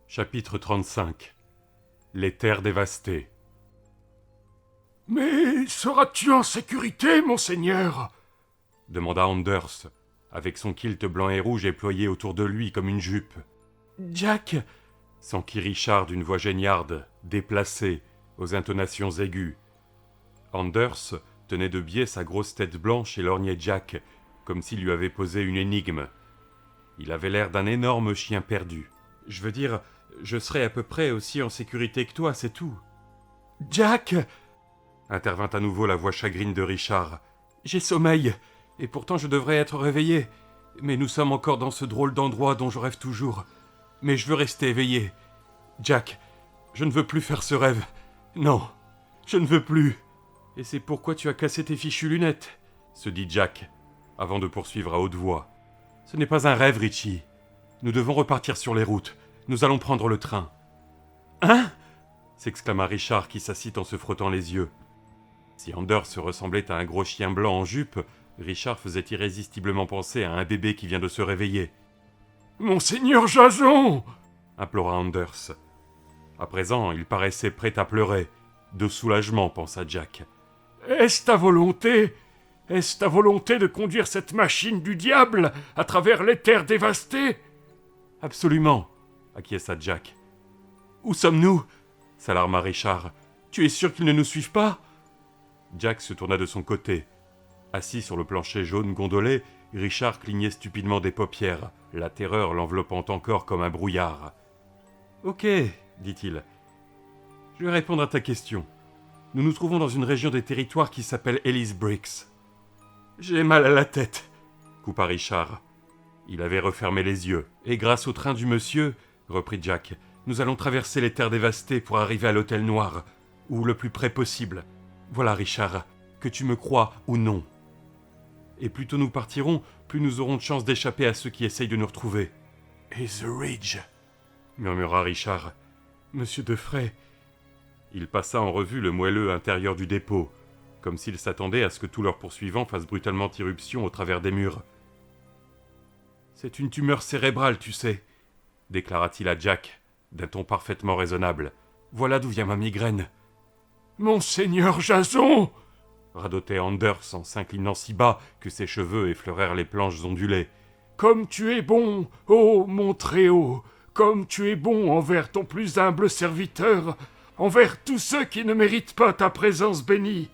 Chapitre 35. Les terres dévastées. « Mais seras-tu en sécurité, monseigneur ?» demanda Anders, avec son kilt blanc et rouge éployé autour de lui comme une jupe. « Jack !» s'enquit Richard d'une voix géniarde, déplacée, aux intonations aiguës. Anders tenait de biais sa grosse tête blanche et lorgnait Jack, comme s'il lui avait posé une énigme. Il avait l'air d'un énorme chien perdu. « Je veux dire, je serai à peu près aussi en sécurité que toi, c'est tout. »« Jack !» intervint à nouveau la voix chagrine de Richard. « J'ai sommeil, et pourtant je devrais être réveillé. Mais nous sommes encore dans ce drôle d'endroit dont je rêve toujours. Mais je veux rester éveillé. Jack, je ne veux plus faire ce rêve. Non, je ne veux plus. »« Et c'est pourquoi tu as cassé tes fichues lunettes, » se dit Jack, avant de poursuivre à haute voix. « Ce n'est pas un rêve, Richie. Nous devons repartir sur les routes. Nous allons prendre le train. »« Hein ?» s'exclama Richard qui s'assit en se frottant les yeux. Si Anders ressemblait à un gros chien blanc en jupe, Richard faisait irrésistiblement penser à un bébé qui vient de se réveiller. « Monseigneur Jason !» implora Anders. À présent, il paraissait prêt à pleurer. De soulagement, pensa Jack. « Est-ce ta volonté ? Est-ce ta volonté de conduire cette machine du diable à travers les terres dévastées ?»« Absolument, acquiesça Jack. Où sommes-nous ? s'alarma Richard. Tu es sûr qu'ils ne nous suivent pas ? Jack se tourna de son côté. Assis sur le plancher jaune gondolé, Richard clignait stupidement des paupières, la terreur l'enveloppant encore comme un brouillard. « Ok, dit-il. Je vais répondre à ta question. Nous nous trouvons dans une région des territoires qui s'appelle Ellis Bricks. »« J'ai mal à la tête, coupa Richard. Il avait refermé les yeux. « Et grâce au train du monsieur, reprit Jack, nous allons traverser les terres dévastées pour arriver à l'Hôtel Noir, ou le plus près possible. Voilà, Richard, que tu me crois ou non. Et plus tôt nous partirons, plus nous aurons de chances d'échapper à ceux qui essayent de nous retrouver. »« Et The Ridge ?» murmura Richard. « Monsieur Defray. » Il passa en revue le moelleux intérieur du dépôt, comme s'il s'attendait à ce que tous leurs poursuivants fassent brutalement irruption au travers des murs. « C'est une tumeur cérébrale, tu sais, déclara-t-il à Jack, d'un ton parfaitement raisonnable. Voilà d'où vient ma migraine. »« Monseigneur Jason !» radotait Anders en s'inclinant si bas que ses cheveux effleurèrent les planches ondulées. « Comme tu es bon, ô mon Très-Haut, comme tu es bon envers ton plus humble serviteur, envers tous ceux qui ne méritent pas ta présence bénie. »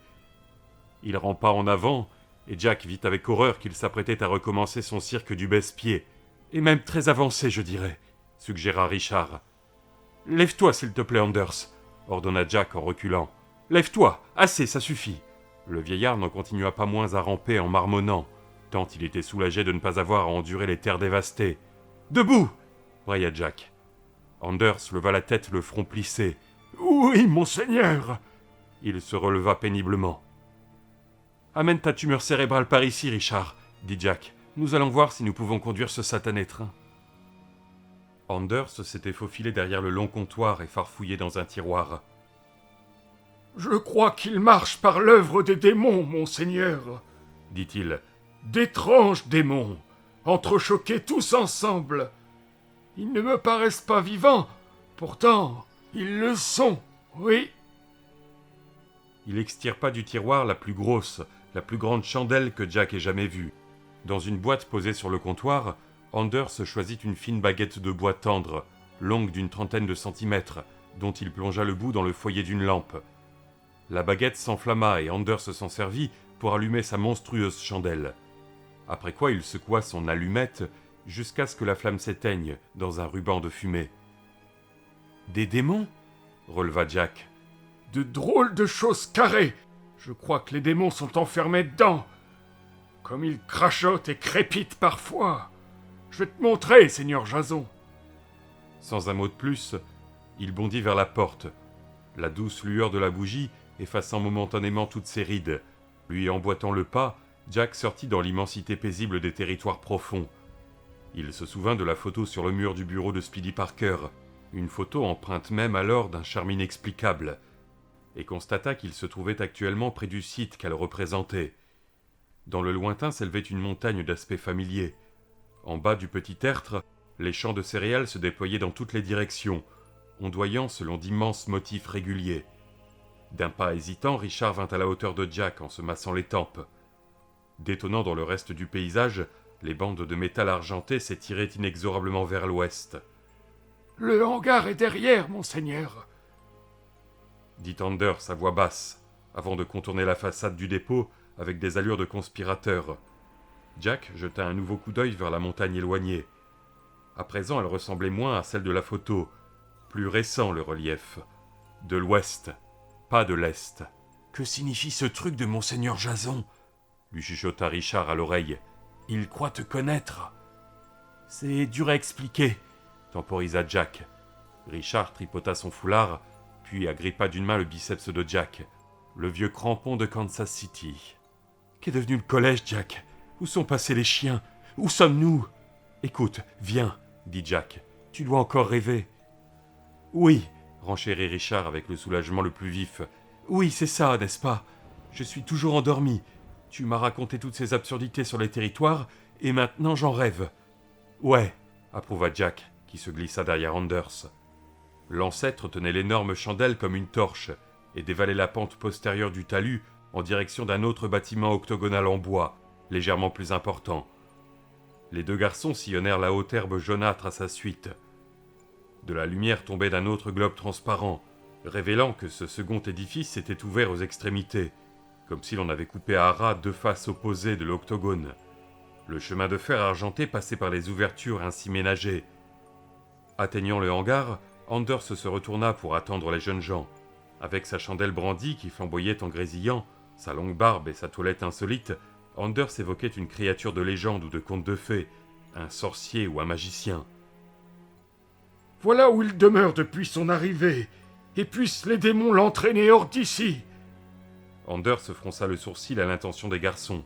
Il rampa en avant, et Jack vit avec horreur qu'il s'apprêtait à recommencer son cirque du baisse-pied. « Et même très avancé, je dirais, » suggéra Richard. « Lève-toi, s'il te plaît, Anders, » ordonna Jack en reculant. « Lève-toi, assez, ça suffit. » Le vieillard n'en continua pas moins à ramper en marmonnant, tant il était soulagé de ne pas avoir à endurer les terres dévastées. « Debout !» brailla Jack. Anders leva la tête, le front plissé. « Oui, monseigneur !» Il se releva péniblement. « Amène ta tumeur cérébrale par ici, Richard, » dit Jack. « Nous allons voir si nous pouvons conduire ce satané train. » Anders s'était faufilé derrière le long comptoir et farfouillé dans un tiroir. « Je crois qu'il marche par l'œuvre des démons, monseigneur, » dit-il. « D'étranges démons, entrechoqués tous ensemble. Ils ne me paraissent pas vivants, pourtant, ils le sont, oui. » Il extirpa du tiroir la plus grosse, la plus grande chandelle que Jack ait jamais vue. Dans une boîte posée sur le comptoir, Anders choisit une fine baguette de bois tendre, longue d'une 30aine de centimètres, dont il plongea le bout dans le foyer d'une lampe. La baguette s'enflamma et Anders s'en servit pour allumer sa monstrueuse chandelle. Après quoi il secoua son allumette jusqu'à ce que la flamme s'éteigne dans un ruban de fumée. « Des démons ?» releva Jack. « De drôles de choses carrées. Je crois que les démons sont enfermés dedans. Comme ils crachotent et crépitent parfois. Je vais te montrer, Seigneur Jason. » Sans un mot de plus, il bondit vers la porte, la douce lueur de la bougie effaçant momentanément toutes ses rides. Lui emboîtant le pas, Jack sortit dans l'immensité paisible des territoires profonds. Il se souvint de la photo sur le mur du bureau de Speedy Parker, une photo empreinte même alors d'un charme inexplicable, et constata qu'il se trouvait actuellement près du site qu'elle représentait. Dans le lointain s'élevait une montagne d'aspect familier. En bas du petit tertre, Les champs de céréales se déployaient dans toutes les directions, ondoyant selon d'immenses motifs réguliers. D'un pas hésitant, Richard vint à la hauteur de Jack en se massant les tempes. Détonnant dans le reste du paysage, les bandes de métal argenté s'étiraient inexorablement vers l'ouest. « Le hangar est derrière, monseigneur !» dit Anders à voix basse, avant de contourner la façade du dépôt avec des allures de conspirateur. Jack jeta un nouveau coup d'œil vers la montagne éloignée. À présent, elle ressemblait moins à celle de la photo. Plus récent, le relief. De l'ouest, pas de l'est. « Que signifie ce truc de monseigneur Jason ?» lui chuchota Richard à l'oreille. « Il croit te connaître. »« C'est dur à expliquer, » temporisa Jack. Richard tripota son foulard, puis agrippa d'une main le biceps de Jack, le vieux crampon de Kansas City. « Qu'est devenu le collège, Jack ? Où sont passés les chiens ? Où sommes-nous ? » « Écoute, viens, » dit Jack. « Tu dois encore rêver. »« Oui, » renchérit Richard avec le soulagement le plus vif. « Oui, c'est ça, n'est-ce pas ? Je suis toujours endormi. Tu m'as raconté toutes ces absurdités sur les territoires, et maintenant j'en rêve. »« Ouais, » approuva Jack, qui se glissa derrière Anders. L'ancêtre tenait l'énorme chandelle comme une torche, et dévalait la pente postérieure du talus en direction d'un autre bâtiment octogonal en bois, légèrement plus important. Les deux garçons sillonnèrent la haute herbe jaunâtre à sa suite. De la lumière tombait d'un autre globe transparent, révélant que ce second édifice s'était ouvert aux extrémités, comme si l'on avait coupé à ras deux faces opposées de l'octogone. Le chemin de fer argenté passait par les ouvertures ainsi ménagées. Atteignant le hangar, Anders se retourna pour attendre les jeunes gens. Avec sa chandelle brandie qui flamboyait en grésillant, sa longue barbe et sa toilette insolite, Anders évoquait une créature de légende ou de conte de fées, un sorcier ou un magicien. « Voilà où il demeure depuis son arrivée, et puissent les démons l'entraîner hors d'ici !» Anders se fronça le sourcil à l'intention des garçons,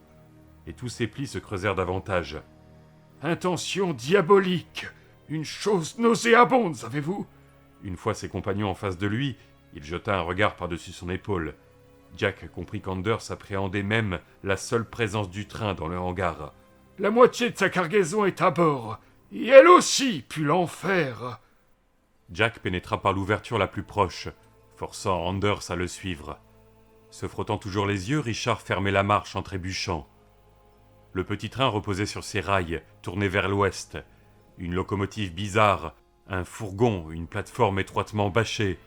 et tous ses plis se creusèrent davantage. « Intention diabolique, une chose nauséabonde, savez-vous ?» Une fois ses compagnons en face de lui, il jeta un regard par-dessus son épaule. Jack comprit qu'Anders appréhendait même la seule présence du train dans le hangar. « La moitié de sa cargaison est à bord, et elle aussi pue l'enfer !» Jack pénétra par l'ouverture la plus proche, forçant Anders à le suivre. Se frottant toujours les yeux, Richard fermait la marche en trébuchant. Le petit train reposait sur ses rails, tourné vers l'ouest. Une locomotive bizarre, un fourgon, une plateforme étroitement bâchée.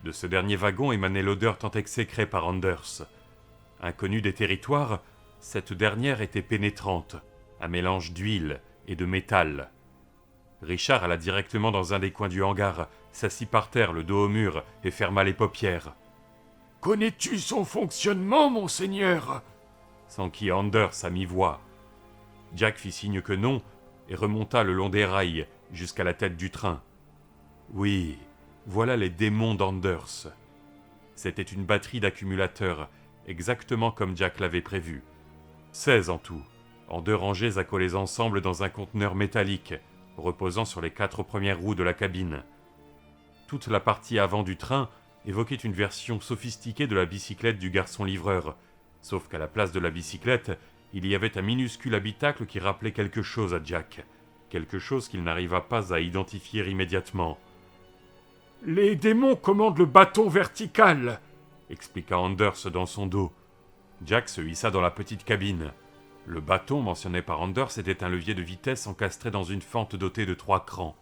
De ce dernier wagon émanait l'odeur tant exécrée par Anders. Inconnue des territoires, cette dernière était pénétrante, un mélange d'huile et de métal. Richard alla directement dans un des coins du hangar, s'assit par terre, le dos au mur, et ferma les paupières. « Connais-tu son fonctionnement, monseigneur ?» s'enquit Anders à mi-voix. Jack fit signe que non, et remonta le long des rails, jusqu'à la tête du train. Oui, voilà les démons d'Anders. C'était une batterie d'accumulateurs, exactement comme Jack l'avait prévu. 16 en tout, en 2 rangées accolées ensemble dans un conteneur métallique, reposant sur les 4 premières roues de la cabine. Toute la partie avant du train évoquait une version sophistiquée de la bicyclette du garçon livreur, sauf qu'à la place de la bicyclette, il y avait un minuscule habitacle qui rappelait quelque chose à Jack, quelque chose qu'il n'arriva pas à identifier immédiatement. « Les démons commandent le bâton vertical !» expliqua Anders dans son dos. Jack se hissa dans la petite cabine. Le bâton mentionné par Anders était un levier de vitesse encastré dans une fente dotée de 3 crans.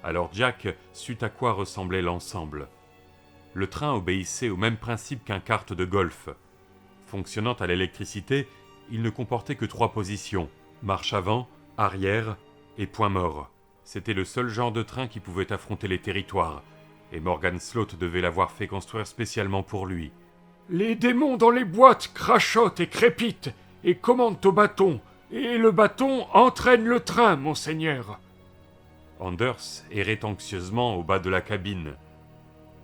Alors Jack sut à quoi ressemblait l'ensemble. Le train obéissait au même principe qu'un kart de golf. Fonctionnant à l'électricité, il ne comportait que 3 positions, marche avant, arrière et point mort. C'était le seul genre de train qui pouvait affronter les territoires, et Morgan Sloat devait l'avoir fait construire spécialement pour lui. « Les démons dans les boîtes crachotent et crépitent, et commandent au bâton, et le bâton entraîne le train, monseigneur !» Anders errait anxieusement au bas de la cabine,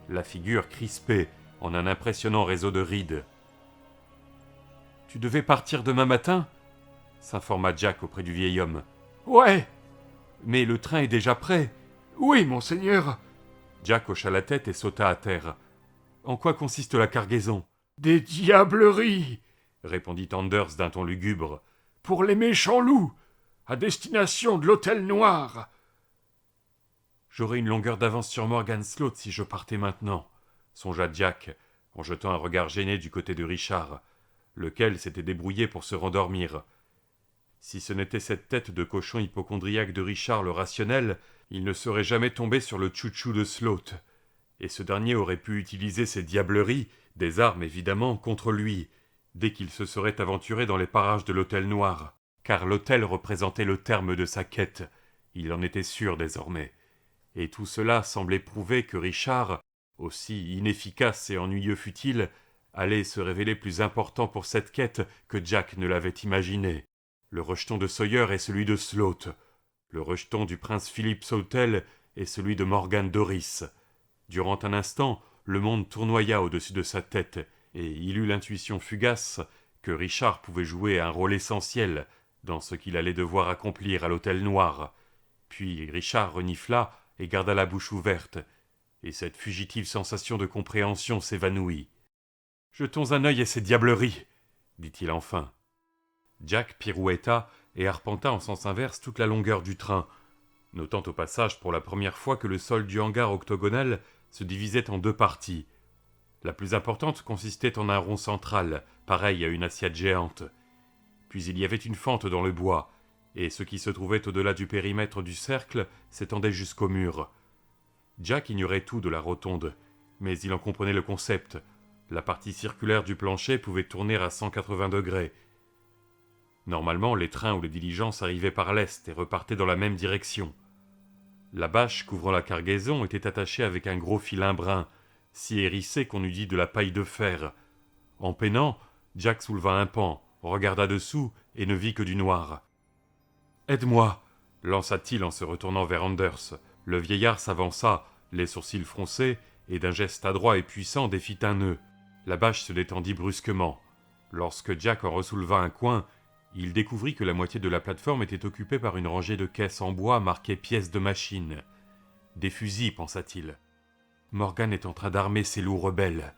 la figure crispée en un impressionnant réseau de rides. « Tu devais partir demain matin ?» s'informa Jack auprès du vieil homme. « Ouais !»« Mais le train est déjà prêt !»« Oui, monseigneur !» Jack hocha la tête et sauta à terre. « En quoi consiste la cargaison ?»« Des diableries !» répondit Anders d'un ton lugubre. « Pour les méchants loups, à destination de l'Hôtel Noir. J'aurais une longueur d'avance sur Morgan Sloat si je partais maintenant, songea Jack, en jetant un regard gêné du côté de Richard, lequel s'était débrouillé pour se rendormir. Si ce n'était cette tête de cochon hypocondriaque de Richard le rationnel, il ne serait jamais tombé sur le chouchou de Sloat, et ce dernier aurait pu utiliser ses diableries, des armes évidemment, contre lui, dès qu'il se serait aventuré dans les parages de l'Hôtel Noir, car l'hôtel représentait le terme de sa quête, il en était sûr désormais. Et tout cela semblait prouver que Richard, aussi inefficace et ennuyeux fût-il, allait se révéler plus important pour cette quête que Jack ne l'avait imaginé. Le rejeton de Sawyer est celui de Sloat. Le rejeton du prince Philip Sautel est celui de Morgan Doris. Durant un instant, le monde tournoya au-dessus de sa tête, et il eut l'intuition fugace que Richard pouvait jouer un rôle essentiel dans ce qu'il allait devoir accomplir à l'Hôtel Noir. Puis Richard renifla et garda la bouche ouverte, et cette fugitive sensation de compréhension s'évanouit. « Jetons un œil à ces diableries, dit-il enfin. Jack pirouetta et arpenta en sens inverse toute la longueur du train, notant au passage pour la première fois que le sol du hangar octogonal se divisait en deux parties. La plus importante consistait en un rond central, pareil à une assiette géante. Puis il y avait une fente dans le bois, et ce qui se trouvait au-delà du périmètre du cercle s'étendait jusqu'au mur. Jack ignorait tout de la rotonde, mais il en comprenait le concept. La partie circulaire du plancher pouvait tourner à 180 degrés. Normalement, les trains ou les diligences arrivaient par l'est et repartaient dans la même direction. La bâche couvrant la cargaison était attachée avec un gros filin brun, si hérissé qu'on eût dit de la paille de fer. En peinant, Jack souleva un pan, regarda dessous et ne vit que du noir. « Aide-moi » lança-t-il en se retournant vers Anders. Le vieillard s'avança, les sourcils froncés, et d'un geste adroit et puissant défit un nœud. La bâche se détendit brusquement. Lorsque Jack en ressouleva un coin, il découvrit que la moitié de la plateforme était occupée par une rangée de caisses en bois marquées pièces de machine. Des fusils, pensa-t-il. Morgan est en train d'armer ses loups rebelles.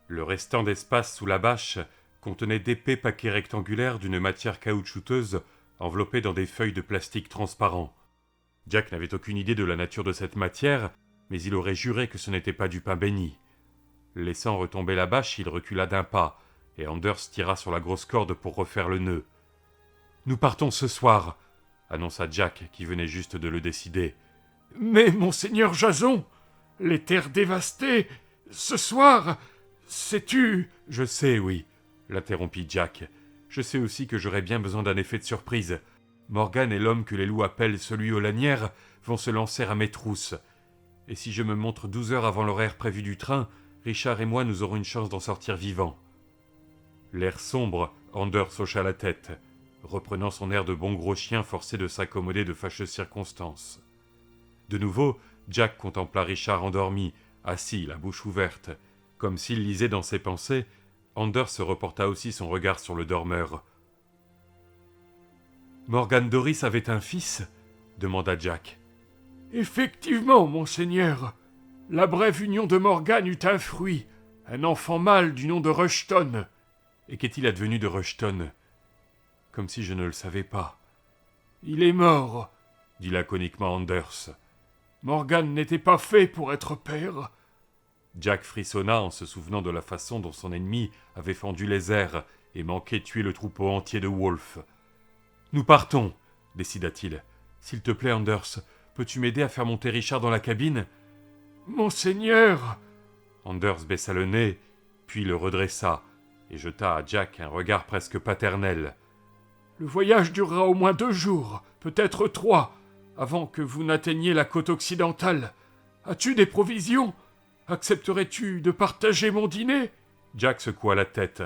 Le restant d'espace sous la bâche contenait d'épais paquets rectangulaires d'une matière caoutchouteuse enveloppés dans des feuilles de plastique transparent. Jack n'avait aucune idée de la nature de cette matière, mais il aurait juré que ce n'était pas du pain béni. Laissant retomber la bâche, il recula d'un pas, et Anders tira sur la grosse corde pour refaire le nœud. « Nous partons ce soir !» annonça Jack, qui venait juste de le décider. « Mais, monseigneur Jason, les terres dévastées, ce soir, sais-tu... » « Je sais, oui, » l'interrompit Jack. « Je sais aussi que j'aurais bien besoin d'un effet de surprise. Morgan et l'homme que les loups appellent celui aux lanières vont se lancer à mes trousses. Et si je me montre 12 heures avant l'horaire prévu du train, Richard et moi nous aurons une chance d'en sortir vivants. » L'air sombre, Anders hocha la tête, reprenant son air de bon gros chien forcé de s'accommoder de fâcheuses circonstances. De nouveau, Jack contempla Richard endormi, assis, la bouche ouverte. Comme s'il lisait dans ses pensées, Anders reporta aussi son regard sur le dormeur. « Morgan Doris avait un fils ?» demanda Jack. « Effectivement, monseigneur. La brève union de Morgan eut un fruit, un enfant mâle du nom de Rushton. » « Et qu'est-il advenu de Rushton ?» Comme si je ne le savais pas. « Il est mort, » dit laconiquement Anders. « Morgan n'était pas fait pour être père. » Jack frissonna en se souvenant de la façon dont son ennemi avait fendu les airs et manqué tuer le troupeau entier de Wolf. « Nous partons, » décida-t-il. « S'il te plaît, Anders, peux-tu m'aider à faire monter Richard dans la cabine ?»« Monseigneur !» Anders baissa le nez, puis le redressa, et jeta à Jack un regard presque paternel. « Le voyage durera au moins 2 jours, peut-être 3, avant que vous n'atteigniez la côte occidentale. As-tu des provisions ? Accepterais-tu de partager mon dîner ?» Jack secoua la tête,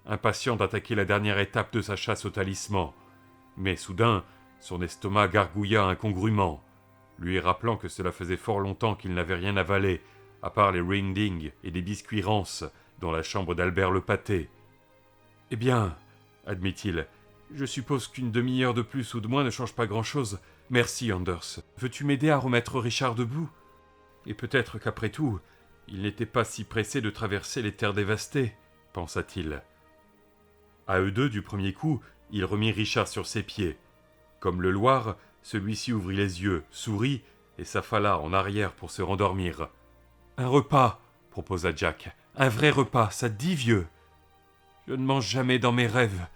impatient d'attaquer la dernière étape de sa chasse au talisman. Mais soudain, son estomac gargouilla incongrument, lui rappelant que cela faisait fort longtemps qu'il n'avait rien avalé, à part les ring-ding et des biscuits rances dans la chambre d'Albert le Pâté. « Eh bien, admit-il, je suppose qu'une demi-heure de plus ou de moins ne change pas grand-chose. Merci, Anders. Veux-tu m'aider à remettre Richard debout ? Et peut-être qu'après tout, il n'était pas si pressé de traverser les terres dévastées, pensa-t-il. À eux deux, du premier coup, il remit Richard sur ses pieds. Comme le Loir, celui-ci ouvrit les yeux, sourit et s'affala en arrière pour se rendormir. « Un repas !» proposa Jack. « Un vrai repas, ça dit vieux !»« Je ne mange jamais dans mes rêves !»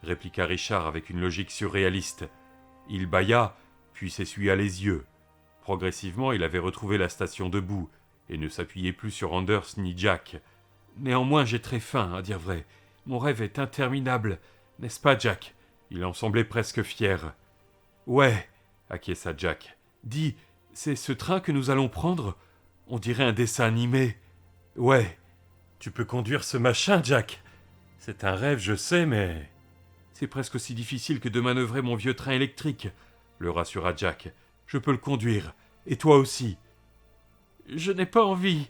répliqua Richard avec une logique surréaliste. Il bâilla, puis s'essuya les yeux. Progressivement, il avait retrouvé la station debout, et ne s'appuyait plus sur Anders ni Jack. « Néanmoins, j'ai très faim, à dire vrai. Mon rêve est interminable, n'est-ce pas, Jack ?» Il en semblait presque fier. « Ouais, » acquiesça Jack. « Dis, c'est ce train que nous allons prendre ? On dirait un dessin animé. »« Ouais. Tu peux conduire ce machin, Jack ? C'est un rêve, je sais, mais... » « C'est presque aussi difficile que de manœuvrer mon vieux train électrique, » le rassura Jack. « Je peux le conduire. Et toi aussi. »« Je n'ai pas envie, »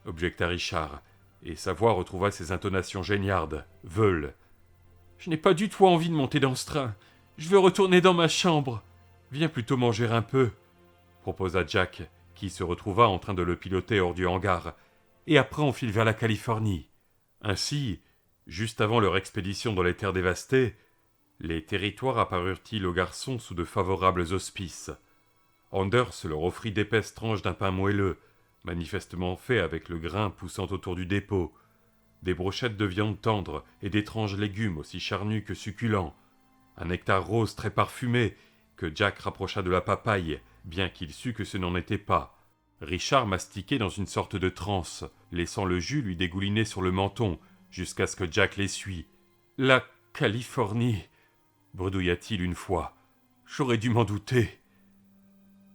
objecta Richard, et sa voix retrouva ses intonations geignardes, veules. « Je n'ai pas du tout envie de monter dans ce train. Je veux retourner dans ma chambre. Viens plutôt manger un peu, » proposa Jack, qui se retrouva en train de le piloter hors du hangar. « Et après on file vers la Californie. » Ainsi, juste avant leur expédition dans les terres dévastées, les territoires apparurent-ils aux garçons sous de favorables auspices. Anders leur offrit d'épaisses tranches d'un pain moelleux, manifestement fait avec le grain poussant autour du dépôt, des brochettes de viande tendre et d'étranges légumes aussi charnus que succulents, un nectar rose très parfumé que Jack rapprocha de la papaye, bien qu'il sût que ce n'en était pas. Richard mastiquait dans une sorte de transe, laissant le jus lui dégouliner sur le menton, jusqu'à ce que Jack l'essuie. « La Californie !» bredouilla-t-il une fois. « J'aurais dû m'en douter. »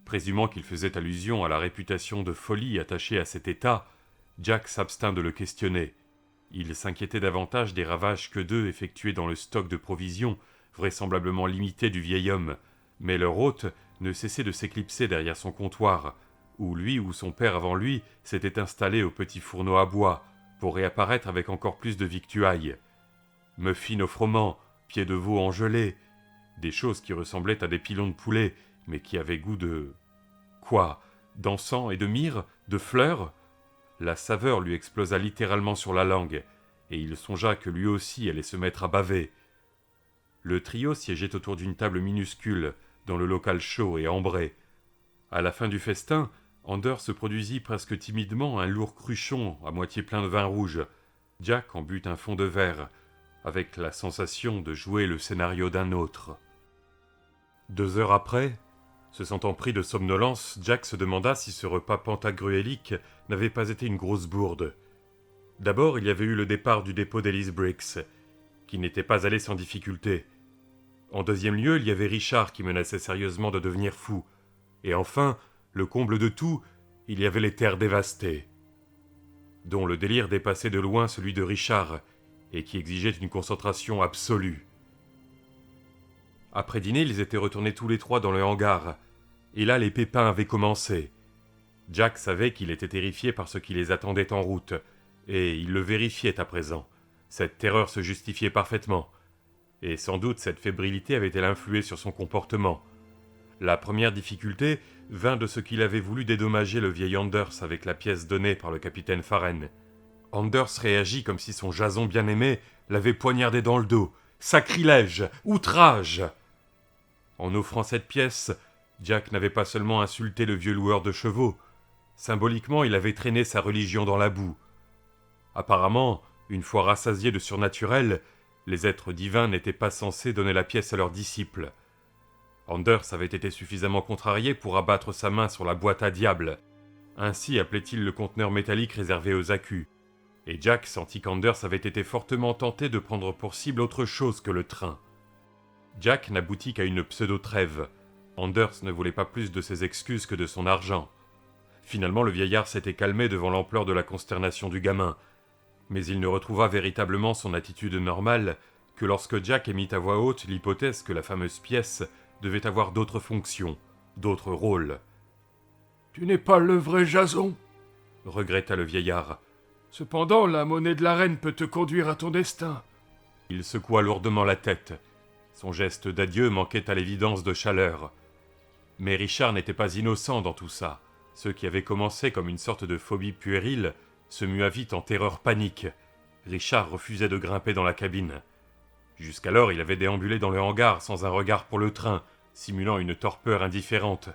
Présumant qu'il faisait allusion à la réputation de folie attachée à cet état, Jack s'abstint de le questionner. Il s'inquiétait davantage des ravages que d'eux effectués dans le stock de provisions, vraisemblablement limité du vieil homme, mais leur hôte ne cessait de s'éclipser derrière son comptoir, où lui ou son père avant lui s'était installé au petit fourneau à bois, pour réapparaître avec encore plus de victuailles. Muffins au froment, pieds de veau en gelée, des choses qui ressemblaient à des pilons de poulet, mais qui avaient goût de... Quoi ? D'encens et de myrrhe ? De fleurs ? La saveur lui explosa littéralement sur la langue, et il songea que lui aussi allait se mettre à baver. Le trio siégeait autour d'une table minuscule, dans le local chaud et ambré. À la fin du festin, Anders se produisit presque timidement un lourd cruchon à moitié plein de vin rouge. Jack en but un fond de verre, avec la sensation de jouer le scénario d'un autre. 2 heures après, se sentant pris de somnolence, Jack se demanda si ce repas pantagruélique n'avait pas été une grosse bourde. D'abord, il y avait eu le départ du dépôt d'Ellis Briggs, qui n'était pas allé sans difficulté. En deuxième lieu, il y avait Richard qui menaçait sérieusement de devenir fou. Et enfin, le comble de tout, il y avait les terres dévastées, dont le délire dépassait de loin celui de Richard, et qui exigeait une concentration absolue. Après dîner, ils étaient retournés tous les trois dans le hangar, et là les pépins avaient commencé. Jack savait qu'il était terrifié par ce qui les attendait en route, et il le vérifiait à présent. Cette terreur se justifiait parfaitement, et sans doute cette fébrilité avait-elle influé sur son comportement. La première difficulté vint de ce qu'il avait voulu dédommager le vieil Anders avec la pièce donnée par le capitaine Farren. Anders réagit comme si son Jason bien-aimé l'avait poignardé dans le dos. Sacrilège! Outrage! En offrant cette pièce, Jack n'avait pas seulement insulté le vieux loueur de chevaux. Symboliquement, il avait traîné sa religion dans la boue. Apparemment, une fois rassasiés de surnaturel, les êtres divins n'étaient pas censés donner la pièce à leurs disciples. Anders avait été suffisamment contrarié pour abattre sa main sur la boîte à diable. Ainsi appelait-il le conteneur métallique réservé aux accus. Et Jack sentit qu'Anders avait été fortement tenté de prendre pour cible autre chose que le train. Jack n'aboutit qu'à une pseudo-trêve. Anders ne voulait pas plus de ses excuses que de son argent. Finalement, le vieillard s'était calmé devant l'ampleur de la consternation du gamin, mais il ne retrouva véritablement son attitude normale que lorsque Jack émit à voix haute l'hypothèse que la fameuse pièce devait avoir d'autres fonctions, d'autres rôles. « Tu n'es pas le vrai Jason, » regretta le vieillard. « Cependant, la monnaie de la reine peut te conduire à ton destin. » Il secoua lourdement la tête. Son geste d'adieu manquait à l'évidence de chaleur. Mais Richard n'était pas innocent dans tout ça. Ce qui avait commencé comme une sorte de phobie puérile se mua vite en terreur panique. Richard refusait de grimper dans la cabine. Jusqu'alors, il avait déambulé dans le hangar sans un regard pour le train, simulant une torpeur indifférente.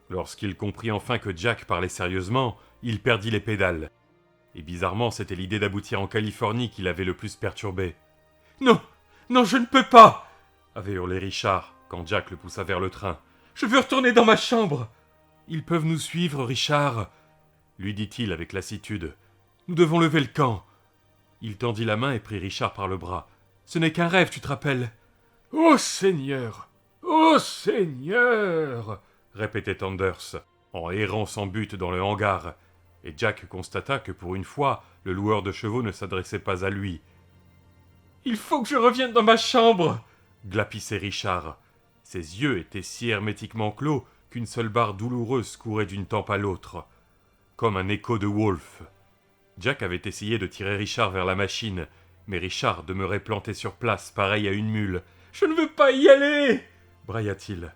Lorsqu'il comprit enfin que Jack parlait sérieusement, il perdit les pédales. Et bizarrement, c'était l'idée d'aboutir en Californie qui l'avait le plus perturbé. « Non, non, je ne peux pas !» avait hurlé Richard quand Jack le poussa vers le train. « Je veux retourner dans ma chambre !»« Ils peuvent nous suivre, Richard !» lui dit-il avec lassitude. « Nous devons lever le camp !» Il tendit la main et prit Richard par le bras. « Ce n'est qu'un rêve, tu te rappelles ?»« Ô Seigneur! Ô Seigneur !» répétait Anders, en errant sans but dans le hangar, et Jack constata que pour une fois, le loueur de chevaux ne s'adressait pas à lui. « Il faut que je revienne dans ma chambre !» glapissait Richard. Ses yeux étaient si hermétiquement clos qu'une seule barre douloureuse courait d'une tempe à l'autre, comme un écho de Wolfe. Jack avait essayé de tirer Richard vers la machine, mais Richard demeurait planté sur place, pareil à une mule. « Je ne veux pas y aller !» brailla-t-il.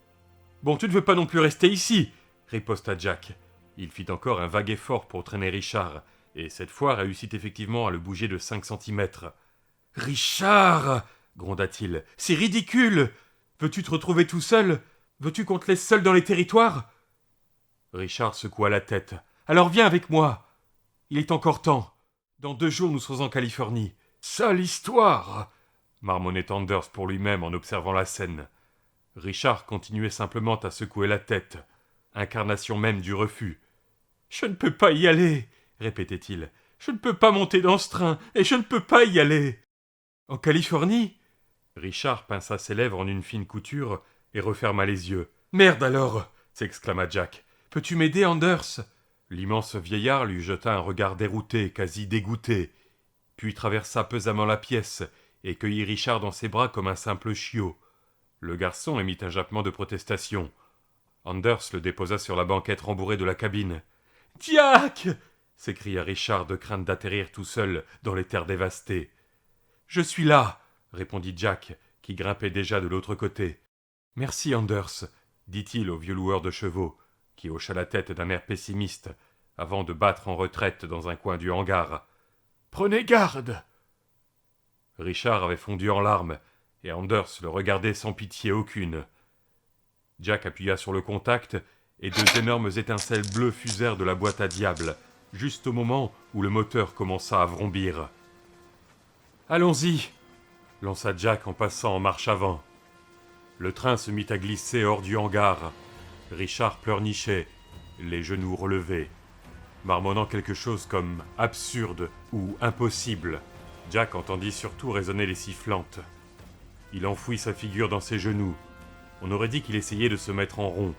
« Bon, tu ne veux pas non plus rester ici !» riposta Jack. Il fit encore un vague effort pour traîner Richard, et cette fois réussit effectivement à le bouger de 5 centimètres. « Richard !» gronda-t-il. « C'est ridicule ! Veux-tu te retrouver tout seul ? Veux-tu qu'on te laisse seul dans les territoires ?» Richard secoua la tête. « Alors viens avec moi ! Il est encore temps. Dans 2 jours, nous serons en Californie. »« Sale histoire !» marmonnait Anders pour lui-même en observant la scène. Richard continuait simplement à secouer la tête, incarnation même du refus. « Je ne peux pas y aller !» répétait-il. « Je ne peux pas monter dans ce train, et je ne peux pas y aller !»« En Californie ?» Richard pinça ses lèvres en une fine couture et referma les yeux. « Merde alors !» s'exclama Jack. « Peux-tu m'aider, Anders ?» L'immense vieillard lui jeta un regard dérouté, quasi dégoûté, puis traversa pesamment la pièce et cueillit Richard dans ses bras comme un simple chiot. Le garçon émit un jappement de protestation. Anders le déposa sur la banquette rembourrée de la cabine. « Jack !» s'écria Richard de crainte d'atterrir tout seul dans les terres dévastées. « Je suis là !» répondit Jack, qui grimpait déjà de l'autre côté. « Merci, Anders !» dit-il au vieux loueur de chevaux, qui hocha la tête d'un air pessimiste, avant de battre en retraite dans un coin du hangar. « Prenez garde !» Richard avait fondu en larmes, et Anders le regardait sans pitié aucune. Jack appuya sur le contact, et 2 énormes étincelles bleues fusèrent de la boîte à diable, juste au moment où le moteur commença à vrombir. « Allons-y !» lança Jack en passant en marche avant. Le train se mit à glisser hors du hangar. Richard pleurnichait, les genoux relevés, marmonnant quelque chose comme « absurde » ou « impossible ». Jack entendit surtout résonner les sifflantes. Il enfouit sa figure dans ses genoux. On aurait dit qu'il essayait de se mettre en rond.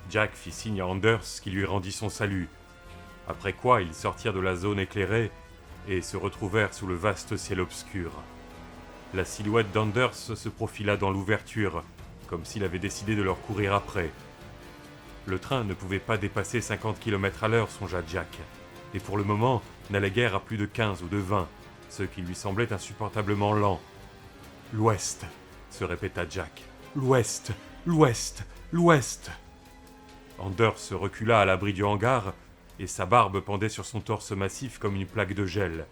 Jack fit signe à Anders qui lui rendit son salut, après quoi ils sortirent de la zone éclairée et se retrouvèrent sous le vaste ciel obscur. La silhouette d'Anders se profila dans l'ouverture, comme s'il avait décidé de leur courir après. Le train ne pouvait pas dépasser 50 km/h, songea Jack, et pour le moment n'allait guère à plus de 15 ou de 20, ce qui lui semblait insupportablement lent. « L'Ouest !» se répéta Jack. « L'Ouest ! L'Ouest ! L'Ouest !» Anders se recula à l'abri du hangar, et sa barbe pendait sur son torse massif comme une plaque de gel.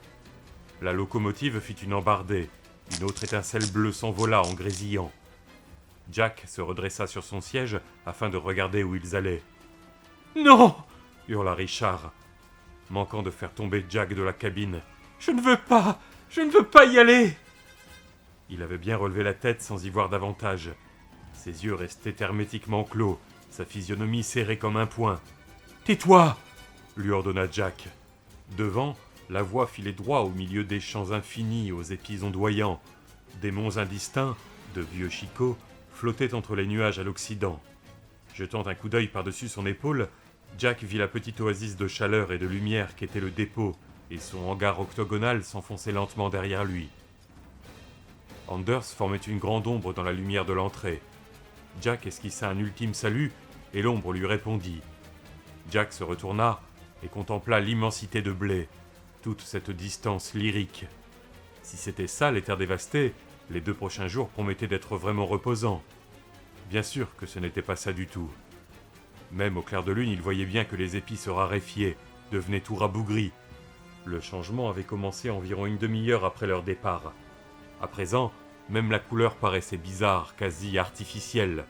La locomotive fit une embardée. Une autre étincelle bleue s'envola en grésillant. Jack se redressa sur son siège afin de regarder où ils allaient. « Non !» hurla Richard, manquant de faire tomber Jack de la cabine. « Je ne veux pas ! Je ne veux pas y aller !» Il avait bien relevé la tête sans y voir davantage. Ses yeux restaient hermétiquement clos, sa physionomie serrée comme un poing. « Tais-toi !» lui ordonna Jack. Devant, la voie filait droit au milieu des champs infinis aux épis ondoyants. Des monts indistincts, de vieux chicots, flottaient entre les nuages à l'occident. Jetant un coup d'œil par-dessus son épaule, Jack vit la petite oasis de chaleur et de lumière qu'était le dépôt, et son hangar octogonal s'enfonçait lentement derrière lui. Anders formait une grande ombre dans la lumière de l'entrée. Jack esquissa un ultime salut, et l'ombre lui répondit. Jack se retourna et contempla l'immensité de blé, toute cette distance lyrique. Si c'était ça, les terres dévastées, les 2 prochains jours promettaient d'être vraiment reposants. Bien sûr que ce n'était pas ça du tout. Même au clair de lune, il voyait bien que les épis se raréfiaient, devenaient tout rabougris. Le changement avait commencé environ une demi-heure après leur départ. À présent, même la couleur paraissait bizarre, quasi artificielle.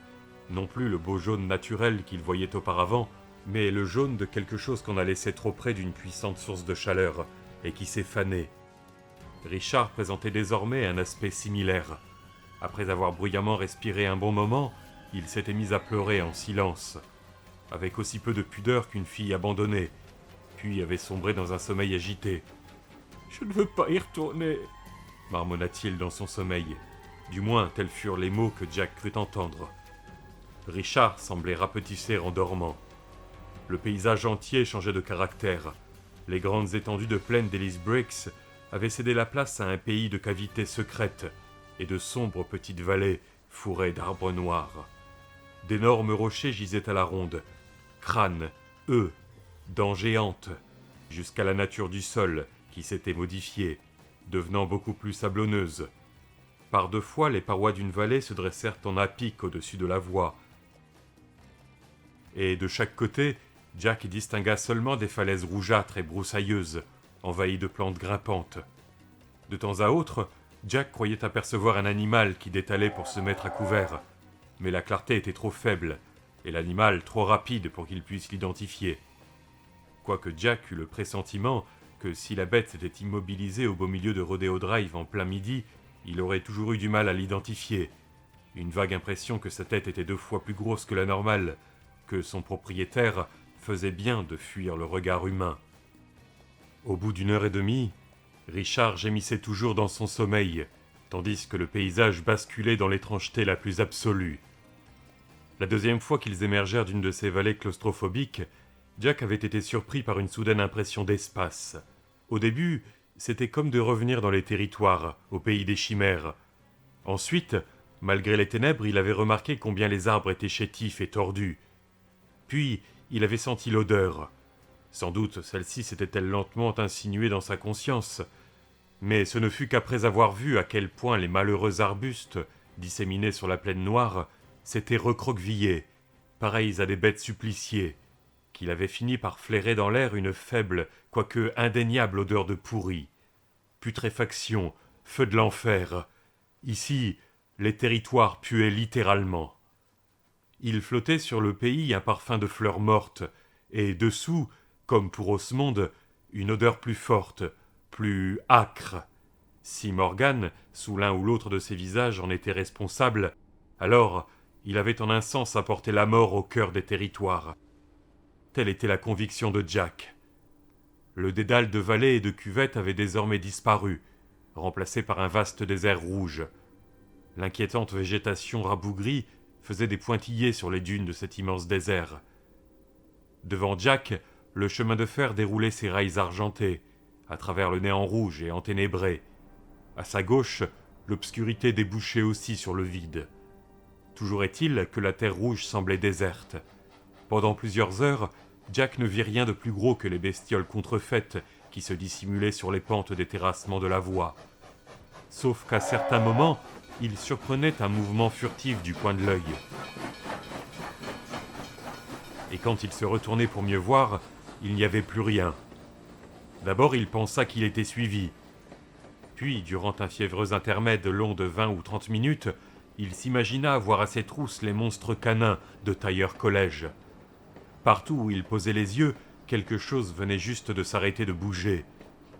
Non plus le beau jaune naturel qu'il voyait auparavant, mais le jaune de quelque chose qu'on a laissé trop près d'une puissante source de chaleur et qui s'est fané. Richard présentait désormais un aspect similaire. Après avoir bruyamment respiré un bon moment, il s'était mis à pleurer en silence, avec aussi peu de pudeur qu'une fille abandonnée, puis avait sombré dans un sommeil agité. « Je ne veux pas y retourner, » marmonna-t-il dans son sommeil. Du moins, tels furent les mots que Jack crut entendre. Richard semblait rapetisser en dormant. Le paysage entier changeait de caractère. Les grandes étendues de plaine d'Ellis Breaks avaient cédé la place à un pays de cavités secrètes et de sombres petites vallées fourrées d'arbres noirs. D'énormes rochers gisaient à la ronde, crânes, œufs, dents géantes, jusqu'à la nature du sol qui s'était modifiée, devenant beaucoup plus sablonneuse. Par deux fois, les parois d'une vallée se dressèrent en à pic au-dessus de la voie. Et de chaque côté, Jack distingua seulement des falaises rougeâtres et broussailleuses, envahies de plantes grimpantes. De temps à autre, Jack croyait apercevoir un animal qui détalait pour se mettre à couvert, mais la clarté était trop faible, et l'animal trop rapide pour qu'il puisse l'identifier. Quoique Jack eût le pressentiment que si la bête s'était immobilisée au beau milieu de Rodeo Drive en plein midi, il aurait toujours eu du mal à l'identifier. Une vague impression que sa tête était 2 fois plus grosse que la normale, que son propriétaire faisait bien de fuir le regard humain. Au bout d'1 heure et demie, Richard gémissait toujours dans son sommeil, tandis que le paysage basculait dans l'étrangeté la plus absolue. La deuxième fois qu'ils émergèrent d'une de ces vallées claustrophobiques, Jack avait été surpris par une soudaine impression d'espace. Au début, c'était comme de revenir dans les territoires, au pays des chimères. Ensuite, malgré les ténèbres, il avait remarqué combien les arbres étaient chétifs et tordus. Puis, il avait senti l'odeur. Sans doute celle-ci s'était-elle lentement insinuée dans sa conscience. Mais ce ne fut qu'après avoir vu à quel point les malheureux arbustes, disséminés sur la plaine noire, s'étaient recroquevillés, pareils à des bêtes suppliciées, qu'il avait fini par flairer dans l'air une faible, quoique indéniable odeur de pourri. Putréfaction, feu de l'enfer. Ici, les territoires puaient littéralement. Il flottait sur le pays un parfum de fleurs mortes, et dessous, comme pour Osmonde, une odeur plus forte, plus âcre. Si Morgan, sous l'un ou l'autre de ses visages, en était responsable, alors il avait en un sens apporté la mort au cœur des territoires. Telle était la conviction de Jack. Le dédale de vallées et de cuvettes avait désormais disparu, remplacé par un vaste désert rouge. L'inquiétante végétation rabougrie faisait des pointillés sur les dunes de cet immense désert. Devant Jack, le chemin de fer déroulait ses rails argentés, à travers le néant rouge et enténébré. À sa gauche, l'obscurité débouchait aussi sur le vide. Toujours est-il que la terre rouge semblait déserte. Pendant plusieurs heures, Jack ne vit rien de plus gros que les bestioles contrefaites qui se dissimulaient sur les pentes des terrassements de la voie. Sauf qu'à certains moments, il surprenait un mouvement furtif du coin de l'œil. Et quand il se retournait pour mieux voir, il n'y avait plus rien. D'abord, il pensa qu'il était suivi. Puis, durant un fiévreux intermède long de 20 ou 30 minutes, il s'imagina voir à ses trousses les monstres canins de Tailleur Collège. Partout où il posait les yeux, quelque chose venait juste de s'arrêter de bouger,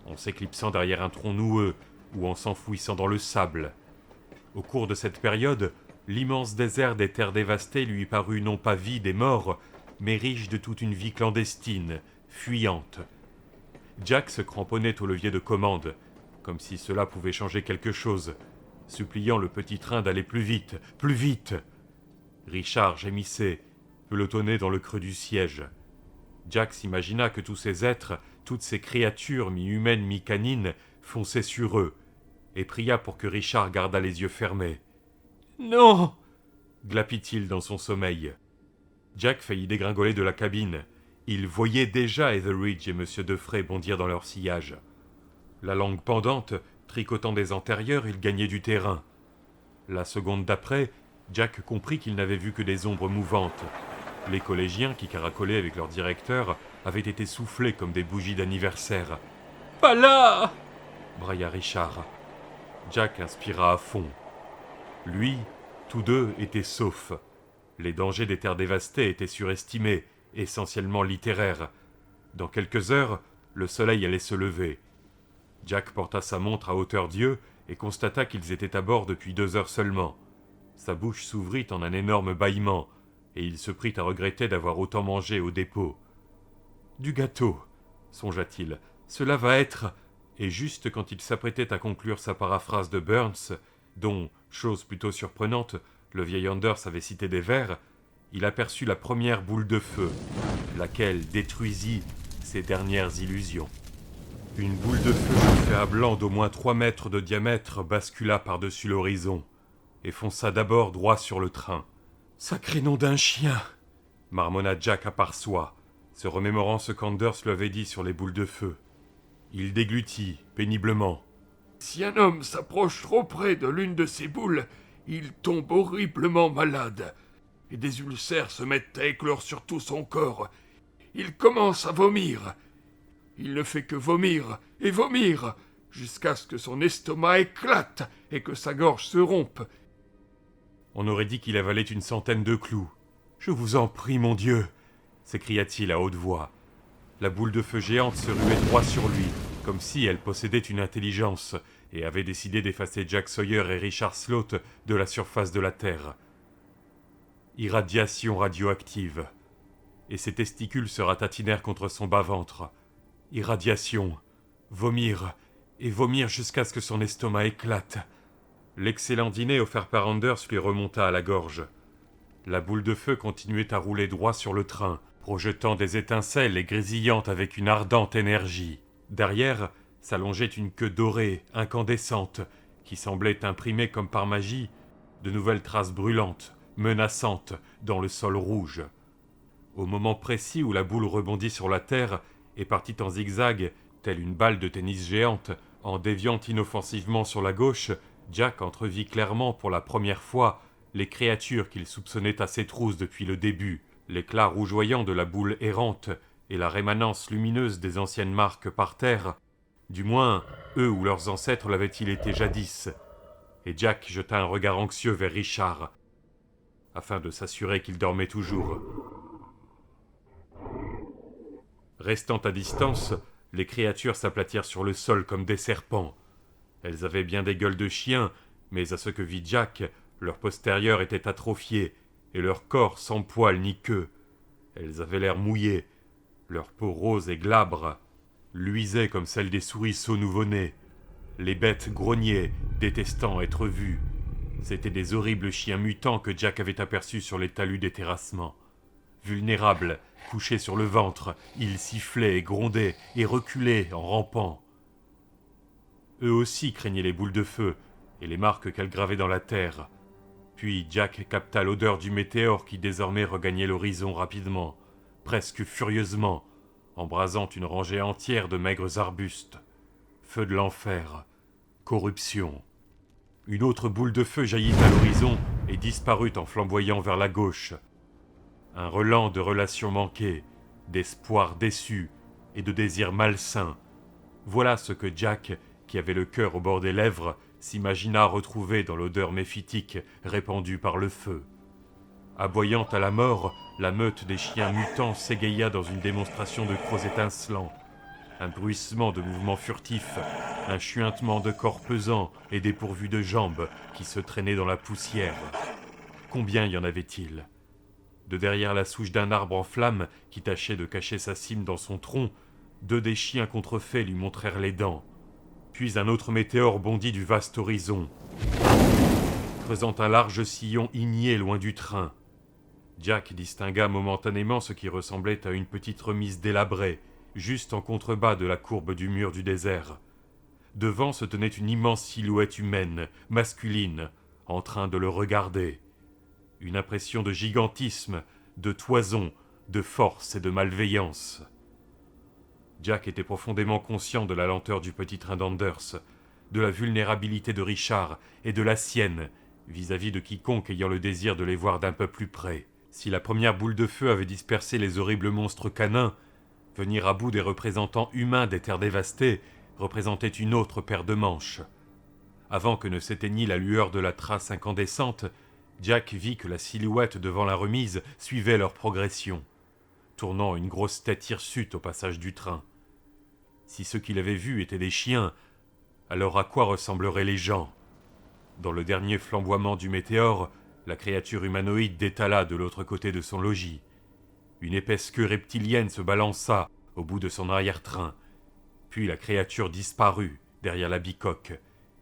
en s'éclipsant derrière un tronc noueux ou en s'enfouissant dans le sable. Au cours de cette période, l'immense désert des terres dévastées lui parut non pas vide et mort, mais riche de toute une vie clandestine, fuyante. Jack se cramponnait au levier de commande, comme si cela pouvait changer quelque chose, suppliant le petit train d'aller plus vite, plus vite. Richard gémissait, pelotonnait dans le creux du siège. Jack s'imagina que tous ces êtres, toutes ces créatures mi-humaines, mi-canines, fonçaient sur eux, et pria pour que Richard gardât les yeux fermés. « Non !» glapit-il dans son sommeil. Jack faillit dégringoler de la cabine. Il voyait déjà Etheridge et M. Defray bondir dans leur sillage. La langue pendante, tricotant des antérieurs, il gagnait du terrain. La seconde d'après, Jack comprit qu'il n'avait vu que des ombres mouvantes. Les collégiens qui caracolaient avec leur directeur avaient été soufflés comme des bougies d'anniversaire. « Pas là !» brailla Richard. Jack inspira à fond. Lui, tous deux étaient saufs. Les dangers des terres dévastées étaient surestimés, essentiellement littéraires. Dans quelques heures, le soleil allait se lever. Jack porta sa montre à hauteur d'yeux et constata qu'ils étaient à bord depuis 2 heures seulement. Sa bouche s'ouvrit en un énorme bâillement, et il se prit à regretter d'avoir autant mangé au dépôt. « Du gâteau !» songea-t-il. « Cela va être... » Et juste quand il s'apprêtait à conclure sa paraphrase de Burns, dont, chose plutôt surprenante, le vieil Anders avait cité des vers, il aperçut la première boule de feu, laquelle détruisit ses dernières illusions. Une boule de feu chauffée à blanc d'au moins 3 mètres de diamètre bascula par-dessus l'horizon et fonça d'abord droit sur le train. « Sacré nom d'un chien !» marmonna Jack à part soi, se remémorant ce qu'Anders lui avait dit sur les boules de feu. Il déglutit péniblement. « Si un homme s'approche trop près de l'une de ces boules, il tombe horriblement malade, et des ulcères se mettent à éclore sur tout son corps. Il commence à vomir. Il ne fait que vomir et vomir, jusqu'à ce que son estomac éclate et que sa gorge se rompe. » On aurait dit qu'il avalait une centaine de clous. « Je vous en prie, mon Dieu !» s'écria-t-il à haute voix. La boule de feu géante se ruait droit sur lui, comme si elle possédait une intelligence, et avait décidé d'effacer Jack Sawyer et Richard Sloat de la surface de la Terre. Irradiation radioactive. Et ses testicules se ratatinèrent contre son bas-ventre. Irradiation. Vomir. Et vomir jusqu'à ce que son estomac éclate. L'excellent dîner offert par Anders lui remonta à la gorge. La boule de feu continuait à rouler droit sur le train, projetant des étincelles et grésillant avec une ardente énergie. Derrière s'allongeait une queue dorée, incandescente, qui semblait imprimer comme par magie de nouvelles traces brûlantes, menaçantes, dans le sol rouge. Au moment précis où la boule rebondit sur la terre et partit en zigzag, telle une balle de tennis géante, en déviant inoffensivement sur la gauche, Jack entrevit clairement pour la première fois les créatures qu'il soupçonnait à ses trousses depuis le début, l'éclat rougeoyant de la boule errante et la rémanence lumineuse des anciennes marques par terre. Du moins, eux ou leurs ancêtres l'avaient-ils été jadis. Et Jack jeta un regard anxieux vers Richard, afin de s'assurer qu'il dormait toujours. Restant à distance, les créatures s'aplatirent sur le sol comme des serpents. Elles avaient bien des gueules de chiens, mais à ce que vit Jack, leur postérieur était atrophié, et leur corps sans poils ni queue. Elles avaient l'air mouillées, leur peau rose et glabre luisait comme celle des souriceaux nouveau-nés. Les bêtes grognaient, détestant être vues. C'étaient des horribles chiens mutants que Jack avait aperçus sur les talus des terrassements. Vulnérables, couchés sur le ventre, ils sifflaient et grondaient et reculaient en rampant. Eux aussi craignaient les boules de feu et les marques qu'elles gravaient dans la terre. Puis Jack capta l'odeur du météore qui désormais regagnait l'horizon rapidement, presque furieusement, embrasant une rangée entière de maigres arbustes. Feu de l'enfer, corruption. Une autre boule de feu jaillit à l'horizon et disparut en flamboyant vers la gauche. Un relent de relations manquées, d'espoirs déçus et de désirs malsains. Voilà ce que Jack, qui avait le cœur au bord des lèvres, s'imagina retrouver dans l'odeur méphitique répandue par le feu. Aboyant à la mort, la meute des chiens mutants s'égaya dans une démonstration de crocs étincelants. Un bruissement de mouvements furtifs, un chuintement de corps pesants et dépourvus de jambes qui se traînaient dans la poussière. Combien y en avait-il ? De derrière la souche d'un arbre en flammes qui tâchait de cacher sa cime dans son tronc, 2 des chiens contrefaits lui montrèrent les dents. Puis un autre météore bondit du vaste horizon, creusant un large sillon igné loin du train. Jack distingua momentanément ce qui ressemblait à une petite remise délabrée, juste en contrebas de la courbe du mur du désert. Devant se tenait une immense silhouette humaine, masculine, en train de le regarder. Une impression de gigantisme, de toison, de force et de malveillance. Jack était profondément conscient de la lenteur du petit train d'Anders, de la vulnérabilité de Richard et de la sienne, vis-à-vis de quiconque ayant le désir de les voir d'un peu plus près. Si la première boule de feu avait dispersé les horribles monstres canins, venir à bout des représentants humains des terres dévastées représentait une autre paire de manches. Avant que ne s'éteignît la lueur de la trace incandescente, Jack vit que la silhouette devant la remise suivait leur progression, tournant une grosse tête hirsute au passage du train. Si ceux qu'il avait vus étaient des chiens, alors à quoi ressembleraient les gens ? Dans le dernier flamboiement du météore, la créature humanoïde détala de l'autre côté de son logis. Une épaisse queue reptilienne se balança au bout de son arrière-train. Puis la créature disparut derrière la bicoque,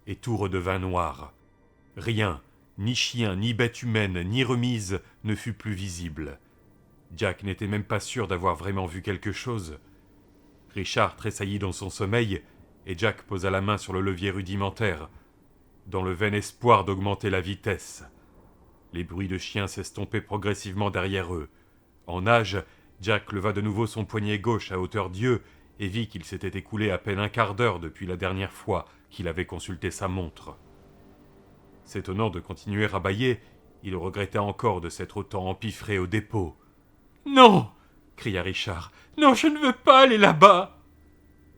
et tout redevint noir. Rien, ni chien, ni bête humaine, ni remise, ne fut plus visible. Jack n'était même pas sûr d'avoir vraiment vu quelque chose. Richard tressaillit dans son sommeil, et Jack posa la main sur le levier rudimentaire, dans le vain espoir d'augmenter la vitesse. Les bruits de chiens s'estompaient progressivement derrière eux. En nage, Jack leva de nouveau son poignet gauche à hauteur d'yeux et vit qu'il s'était écoulé à peine un quart d'heure depuis la dernière fois qu'il avait consulté sa montre. S'étonnant de continuer à bâiller, il regrettait encore de s'être autant empiffré au dépôt. « Non !» cria Richard. « Non, je ne veux pas aller là-bas !»«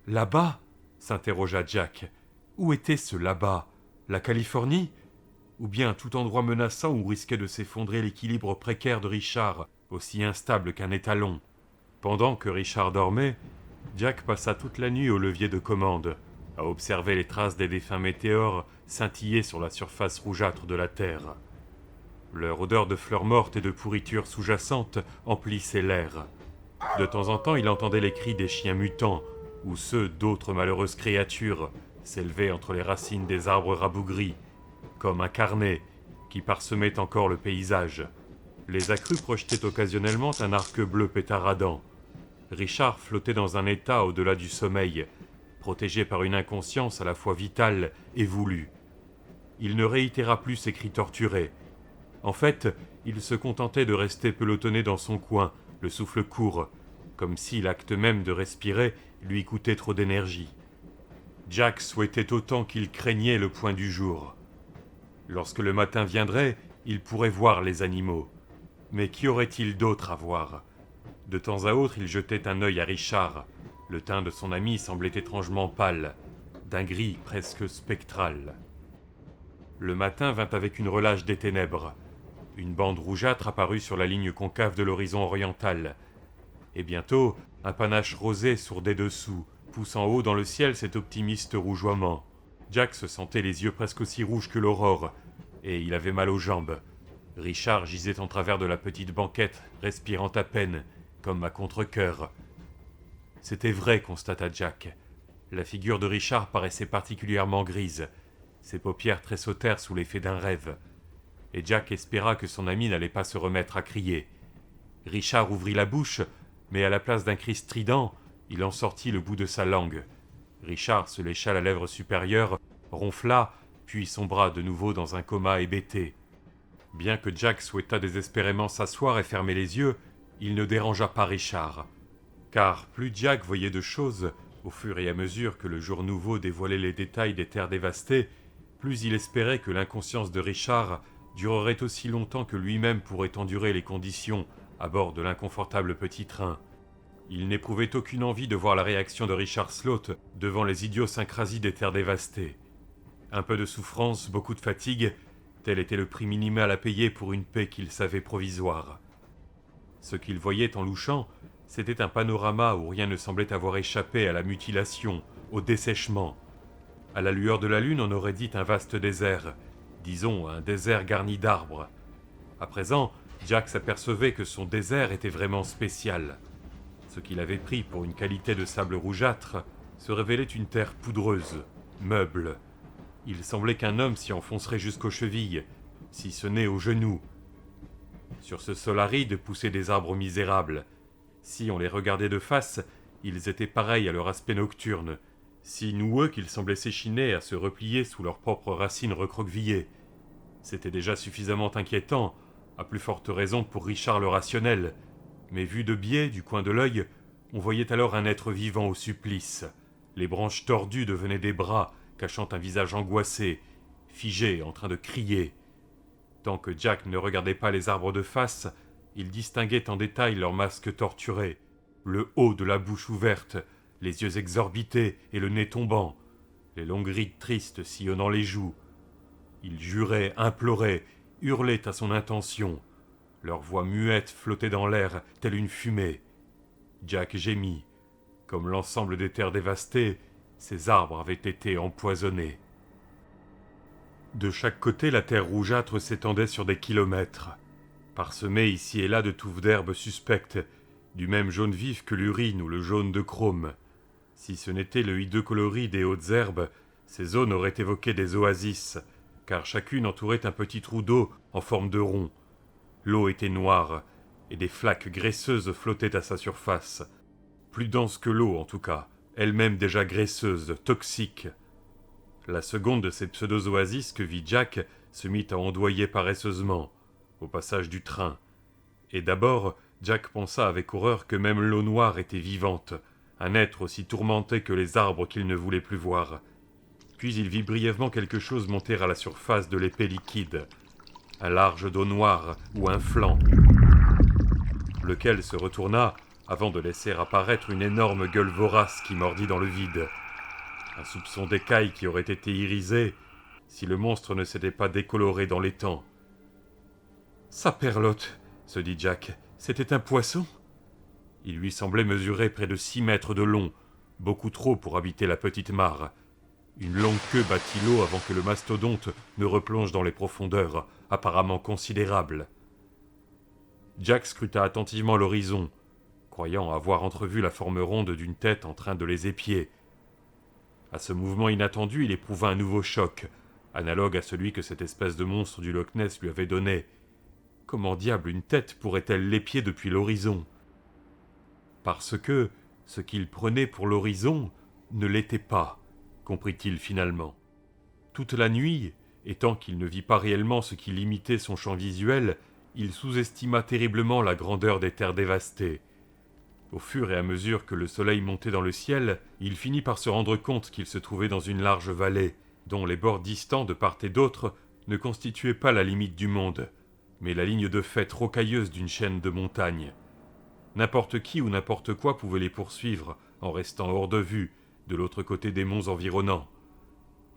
Là-bas » s'interrogea Jack. Où était ce là-bas ? La Californie ? Ou bien tout endroit menaçant où risquait de s'effondrer l'équilibre précaire de Richard, aussi instable qu'un étalon. Pendant que Richard dormait, Jack passa toute la nuit au levier de commande, à observer les traces des défunts météores scintiller sur la surface rougeâtre de la Terre. Leur odeur de fleurs mortes et de pourriture sous-jacente emplissait l'air. De temps en temps, il entendait les cris des chiens mutants, ou ceux d'autres malheureuses créatures, s'élevaient entre les racines des arbres rabougris, comme un carnet qui parsemait encore le paysage. Les accrus projetaient occasionnellement un arc bleu pétaradant. Richard flottait dans un état au-delà du sommeil, protégé par une inconscience à la fois vitale et voulue. Il ne réitéra plus ses cris torturés. En fait, il se contentait de rester pelotonné dans son coin, le souffle court, comme si l'acte même de respirer lui coûtait trop d'énergie. Jack souhaitait autant qu'il craignait le point du jour. Lorsque le matin viendrait, il pourrait voir les animaux. Mais qu'y aurait-il d'autre à voir ? De temps à autre, il jetait un œil à Richard. Le teint de son ami semblait étrangement pâle, d'un gris presque spectral. Le matin vint avec une relâche des ténèbres. Une bande rougeâtre apparut sur la ligne concave de l'horizon oriental. Et bientôt, un panache rosé sourdait dessous, poussant haut dans le ciel cet optimiste rougeoiement. Jack se sentait les yeux presque aussi rouges que l'aurore, et il avait mal aux jambes. Richard gisait en travers de la petite banquette, respirant à peine, comme à contre-cœur. C'était vrai, constata Jack. La figure de Richard paraissait particulièrement grise. Ses paupières tressautèrent sous l'effet d'un rêve. Et Jack espéra que son ami n'allait pas se remettre à crier. Richard ouvrit la bouche, mais à la place d'un cri strident, il en sortit le bout de sa langue. Richard se lécha la lèvre supérieure, ronfla, puis sombra de nouveau dans un coma hébété. Bien que Jack souhaitât désespérément s'asseoir et fermer les yeux, il ne dérangea pas Richard. Car plus Jack voyait de choses, au fur et à mesure que le jour nouveau dévoilait les détails des terres dévastées, plus il espérait que l'inconscience de Richard durerait aussi longtemps que lui-même pourrait endurer les conditions à bord de l'inconfortable petit train. Il n'éprouvait aucune envie de voir la réaction de Richard Sloat devant les idiosyncrasies des terres dévastées. Un peu de souffrance, beaucoup de fatigue, tel était le prix minimal à payer pour une paix qu'il savait provisoire. Ce qu'il voyait en louchant, c'était un panorama où rien ne semblait avoir échappé à la mutilation, au dessèchement. À la lueur de la lune, on aurait dit un vaste désert, disons un désert garni d'arbres. À présent, Jack s'apercevait que son désert était vraiment spécial. Ce qu'il avait pris pour une qualité de sable rougeâtre se révélait une terre poudreuse, meuble. Il semblait qu'un homme s'y enfoncerait jusqu'aux chevilles, si ce n'est aux genoux. Sur ce sol aride poussaient des arbres misérables. Si on les regardait de face, ils étaient pareils à leur aspect nocturne, si noueux qu'ils semblaient s'échiner à se replier sous leurs propres racines recroquevillées. C'était déjà suffisamment inquiétant, à plus forte raison pour Richard le rationnel, mais vu de biais, du coin de l'œil, on voyait alors un être vivant au supplice. Les branches tordues devenaient des bras, cachant un visage angoissé, figé, en train de crier. Tant que Jack ne regardait pas les arbres de face, il distinguait en détail leurs masques torturés, le haut de la bouche ouverte, les yeux exorbités et le nez tombant, les longues rides tristes sillonnant les joues. Il jurait, implorait, hurlaient à son intention. Leurs voix muettes flottaient dans l'air, telle une fumée. Jack gémit. Comme l'ensemble des terres dévastées, ces arbres avaient été empoisonnés. De chaque côté, la terre rougeâtre s'étendait sur des kilomètres, parsemée ici et là de touffes d'herbes suspectes, du même jaune vif que l'urine ou le jaune de chrome. Si ce n'était le hideux coloris des hautes herbes, ces zones auraient évoqué des oasis, car chacune entourait un petit trou d'eau en forme de rond. L'eau était noire, et des flaques graisseuses flottaient à sa surface. Plus dense que l'eau, en tout cas, elle-même déjà graisseuse, toxique. La seconde de ces pseudo-oasis que vit Jack se mit à ondoyer paresseusement, au passage du train. Et d'abord, Jack pensa avec horreur que même l'eau noire était vivante, un être aussi tourmenté que les arbres qu'il ne voulait plus voir. Puis il vit brièvement quelque chose monter à la surface de l'épais liquide, un large dos noir ou un flanc, lequel se retourna avant de laisser apparaître une énorme gueule vorace qui mordit dans le vide. Un soupçon d'écaille qui aurait été irisé si le monstre ne s'était pas décoloré dans les temps. « Saperlotte !» se dit Jack. « C'était un poisson ?» Il lui semblait mesurer près de 6 mètres de long, beaucoup trop pour habiter la petite mare. Une longue queue battit l'eau avant que le mastodonte ne replonge dans les profondeurs, apparemment considérables. Jack scruta attentivement l'horizon, croyant avoir entrevu la forme ronde d'une tête en train de les épier. À ce mouvement inattendu, il éprouva un nouveau choc, analogue à celui que cette espèce de monstre du Loch Ness lui avait donné. Comment diable une tête pourrait-elle l'épier depuis l'horizon ? Parce que ce qu'il prenait pour l'horizon ne l'était pas, comprit-il finalement. Toute la nuit, et tant qu'il ne vit pas réellement ce qui limitait son champ visuel, il sous-estima terriblement la grandeur des terres dévastées. Au fur et à mesure que le soleil montait dans le ciel, il finit par se rendre compte qu'il se trouvait dans une large vallée, dont les bords distants de part et d'autre ne constituaient pas la limite du monde, mais la ligne de fait rocailleuse d'une chaîne de montagnes. N'importe qui ou n'importe quoi pouvait les poursuivre, en restant hors de vue, de l'autre côté des monts environnants.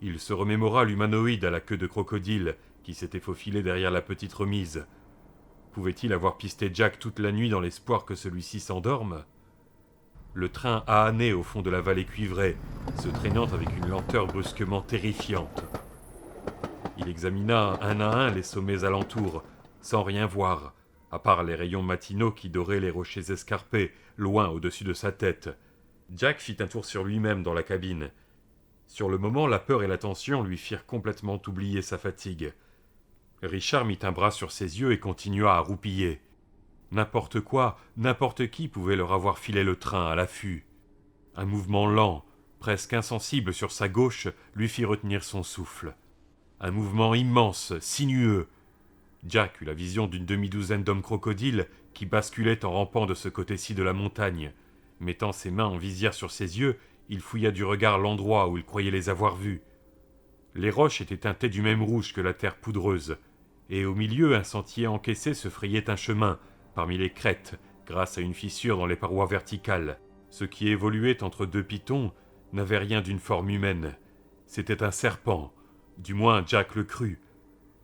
Il se remémora l'humanoïde à la queue de crocodile qui s'était faufilé derrière la petite remise. Pouvait-il avoir pisté Jack toute la nuit dans l'espoir que celui-ci s'endorme ? Le train ahanait au fond de la vallée cuivrée, se traînant avec une lenteur brusquement terrifiante. Il examina un à un les sommets alentours, sans rien voir, à part les rayons matinaux qui doraient les rochers escarpés, loin au-dessus de sa tête. Jack fit un tour sur lui-même dans la cabine. Sur le moment, la peur et la tension lui firent complètement oublier sa fatigue. Richard mit un bras sur ses yeux et continua à roupiller. N'importe quoi, n'importe qui pouvait leur avoir filé le train à l'affût. Un mouvement lent, presque insensible sur sa gauche, lui fit retenir son souffle. Un mouvement immense, sinueux. Jack eut la vision d'une demi-douzaine d'hommes crocodiles qui basculaient en rampant de ce côté-ci de la montagne. Mettant ses mains en visière sur ses yeux, il fouilla du regard l'endroit où il croyait les avoir vus. Les roches étaient teintées du même rouge que la terre poudreuse, et au milieu un sentier encaissé se frayait un chemin, parmi les crêtes, grâce à une fissure dans les parois verticales. Ce qui évoluait entre deux pitons n'avait rien d'une forme humaine. C'était un serpent, du moins Jack le crut.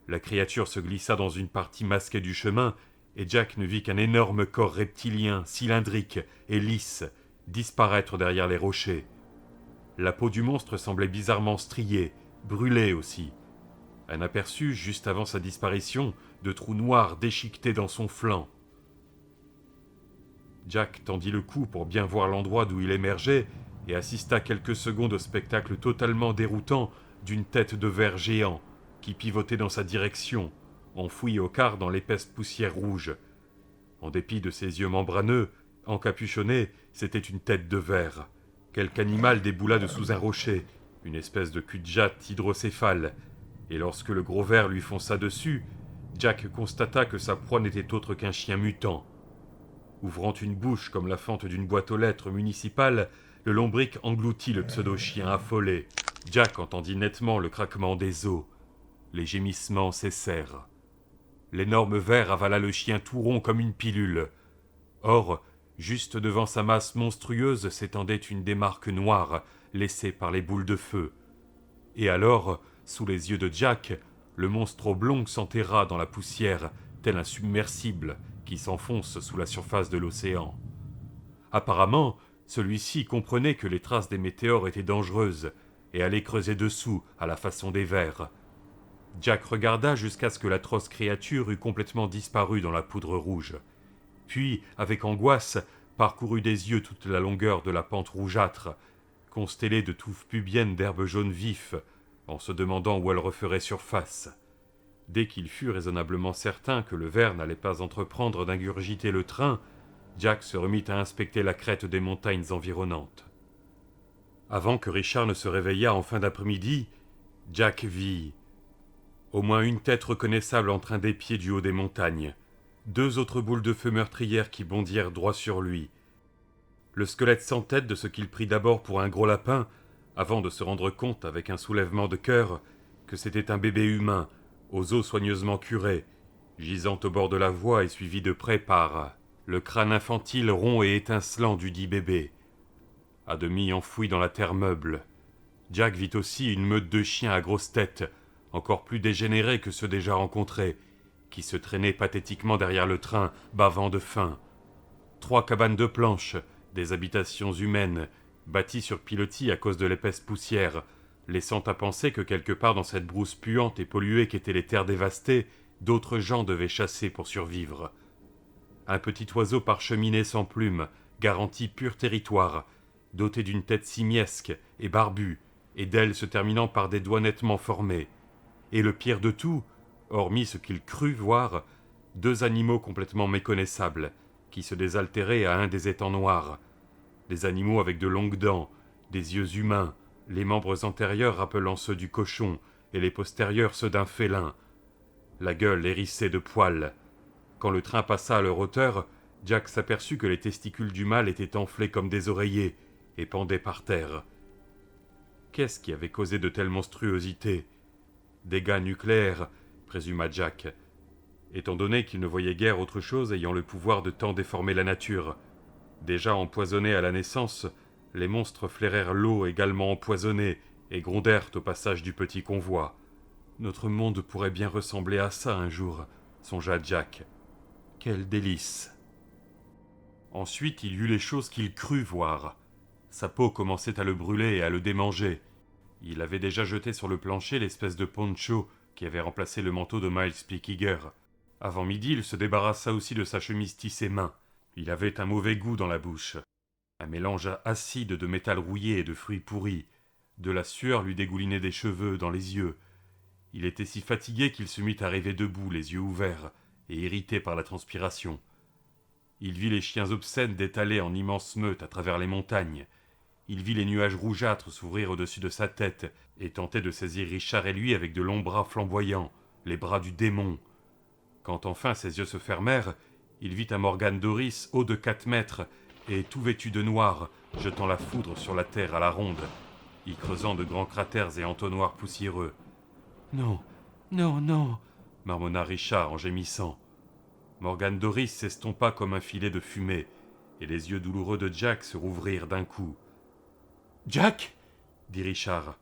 La créature se glissa dans une partie masquée du chemin, et Jack ne vit qu'un énorme corps reptilien, cylindrique et lisse, disparaître derrière les rochers. La peau du monstre semblait bizarrement striée, brûlée aussi. Un aperçut, juste avant sa disparition, de trous noirs déchiquetés dans son flanc. Jack tendit le cou pour bien voir l'endroit d'où il émergeait et assista quelques secondes au spectacle totalement déroutant d'une tête de ver géant qui pivotait dans sa direction, enfouie au quart dans l'épaisse poussière rouge. En dépit de ses yeux membraneux, encapuchonnés, c'était une tête de ver. Quelque animal déboula de sous un rocher, une espèce de cul-de-jatte hydrocéphale, et lorsque le gros ver lui fonça dessus, Jack constata que sa proie n'était autre qu'un chien mutant. Ouvrant une bouche comme la fente d'une boîte aux lettres municipale, le lombric engloutit le pseudo-chien affolé. Jack entendit nettement le craquement des os. Les gémissements cessèrent. L'énorme ver avala le chien tout rond comme une pilule. Or, juste devant sa masse monstrueuse s'étendait une démarque noire, laissée par les boules de feu. Et alors, sous les yeux de Jack, le monstre oblong s'enterra dans la poussière, tel un submersible qui s'enfonce sous la surface de l'océan. Apparemment, celui-ci comprenait que les traces des météores étaient dangereuses et allait creuser dessous à la façon des vers. Jack regarda jusqu'à ce que l'atroce créature eût complètement disparu dans la poudre rouge. Puis, avec angoisse, parcourut des yeux toute la longueur de la pente rougeâtre, constellée de touffes pubiennes d'herbes jaunes vifs, en se demandant où elle referait surface. Dès qu'il fut raisonnablement certain que le ver n'allait pas entreprendre d'ingurgiter le train, Jack se remit à inspecter la crête des montagnes environnantes. Avant que Richard ne se réveillât en fin d'après-midi, Jack vit au moins une tête reconnaissable en train d'épier du haut des montagnes, 2 autres boules de feu meurtrières qui bondirent droit sur lui, le squelette sans tête de ce qu'il prit d'abord pour un gros lapin, avant de se rendre compte avec un soulèvement de cœur que c'était un bébé humain, aux os soigneusement curés, gisant au bord de la voie et suivi de près par le crâne infantile rond et étincelant du dit bébé. À demi enfoui dans la terre meuble, Jack vit aussi une meute de chiens à grosse tête, encore plus dégénérés que ceux déjà rencontrés, qui se traînaient pathétiquement derrière le train, bavant de faim. 3 cabanes de planches, des habitations humaines, bâties sur pilotis à cause de l'épaisse poussière, laissant à penser que quelque part dans cette brousse puante et polluée qu'étaient les terres dévastées, d'autres gens devaient chasser pour survivre. Un petit oiseau parcheminé sans plumes, garanti pur territoire, doté d'une tête simiesque et barbue, et d'ailes se terminant par des doigts nettement formés. Et le pire de tout, hormis ce qu'il crut voir, 2 animaux complètement méconnaissables, qui se désaltéraient à un des étangs noirs. Des animaux avec de longues dents, des yeux humains, les membres antérieurs rappelant ceux du cochon, et les postérieurs ceux d'un félin. La gueule hérissée de poils. Quand le train passa à leur hauteur, Jack s'aperçut que les testicules du mâle étaient enflés comme des oreillers, et pendaient par terre. Qu'est-ce qui avait causé de telles monstruosités ? Dégâts nucléaires, présuma Jack, étant donné qu'il ne voyait guère autre chose ayant le pouvoir de tant déformer la nature. Déjà empoisonnés à la naissance, les monstres flairèrent l'eau également empoisonnée et grondèrent au passage du petit convoi. Notre monde pourrait bien ressembler à ça un jour, songea Jack. Quel délice! Ensuite, il y eut les choses qu'il crut voir. Sa peau commençait à le brûler et à le démanger. Il avait déjà jeté sur le plancher l'espèce de poncho qui avait remplacé le manteau de Miles Pickiger. Avant midi, il se débarrassa aussi de sa chemise tissée main. Il avait un mauvais goût dans la bouche. Un mélange acide de métal rouillé et de fruits pourris. De la sueur lui dégoulinait des cheveux, dans les yeux. Il était si fatigué qu'il se mit à rêver debout, les yeux ouverts, et irrité par la transpiration. Il vit les chiens obscènes détaler en immenses meutes à travers les montagnes. Il vit les nuages rougeâtres s'ouvrir au-dessus de sa tête et tenter de saisir Richard et lui avec de longs bras flamboyants, les bras du démon. Quand enfin ses yeux se fermèrent, il vit un Morgan Doris haut de 4 mètres et tout vêtu de noir, jetant la foudre sur la terre à la ronde, y creusant de grands cratères et entonnoirs poussiéreux. « Non, non, non !» marmonna Richard en gémissant. Morgan Doris s'estompa comme un filet de fumée, et les yeux douloureux de Jack se rouvrirent d'un coup. « Jack !» dit Richard.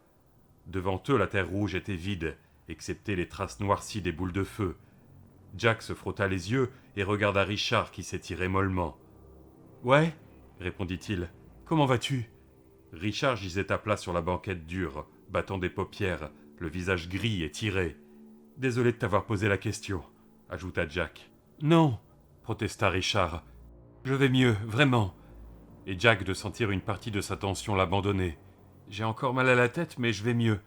Devant eux, la terre rouge était vide, excepté les traces noircies des boules de feu. Jack se frotta les yeux et regarda Richard qui s'étirait mollement. « Ouais ?» répondit-il. « Comment vas-tu » Richard gisait à plat sur la banquette dure, battant des paupières, le visage gris et tiré. « Désolé de t'avoir posé la question, » ajouta Jack. « Non, » protesta Richard. « Je vais mieux, vraiment. » Et Jack de sentir une partie de sa tension l'abandonner. « J'ai encore mal à la tête, mais je vais mieux. »«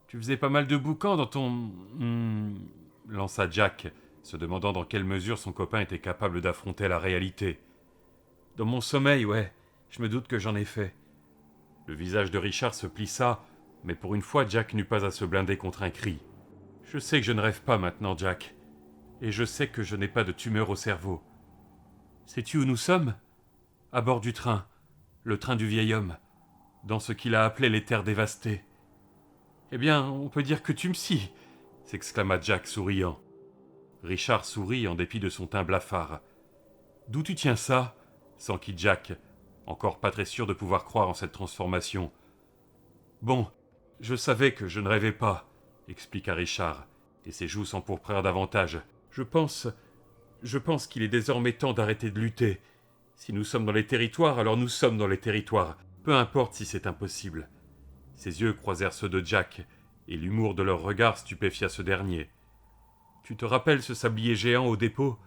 Tu faisais pas mal de boucans dans ton... lança Jack, se demandant dans quelle mesure son copain était capable d'affronter la réalité. « Dans mon sommeil, ouais, je me doute que j'en ai fait. » Le visage de Richard se plissa, mais pour une fois Jack n'eut pas à se blinder contre un cri. « Je sais que je ne rêve pas maintenant, Jack. Et je sais que je n'ai pas de tumeur au cerveau. Sais-tu où nous sommes ? À bord du train, le train du vieil homme, dans ce qu'il a appelé les terres dévastées. »« Eh bien, on peut dire que tu me scies !» s'exclama Jack souriant. Richard sourit en dépit de son teint blafard. « D'où tu tiens ça ?» s'enquit Jack, encore pas très sûr de pouvoir croire en cette transformation. « Bon, je savais que je ne rêvais pas. expliqua Richard, et ses joues s'empourprèrent davantage. Je pense qu'il est désormais temps d'arrêter de lutter. Si nous sommes dans les territoires, alors nous sommes dans les territoires, peu importe si c'est impossible. » Ses yeux croisèrent ceux de Jack, et l'humour de leur regard stupéfia ce dernier. « Tu te rappelles ce sablier géant au dépôt ?»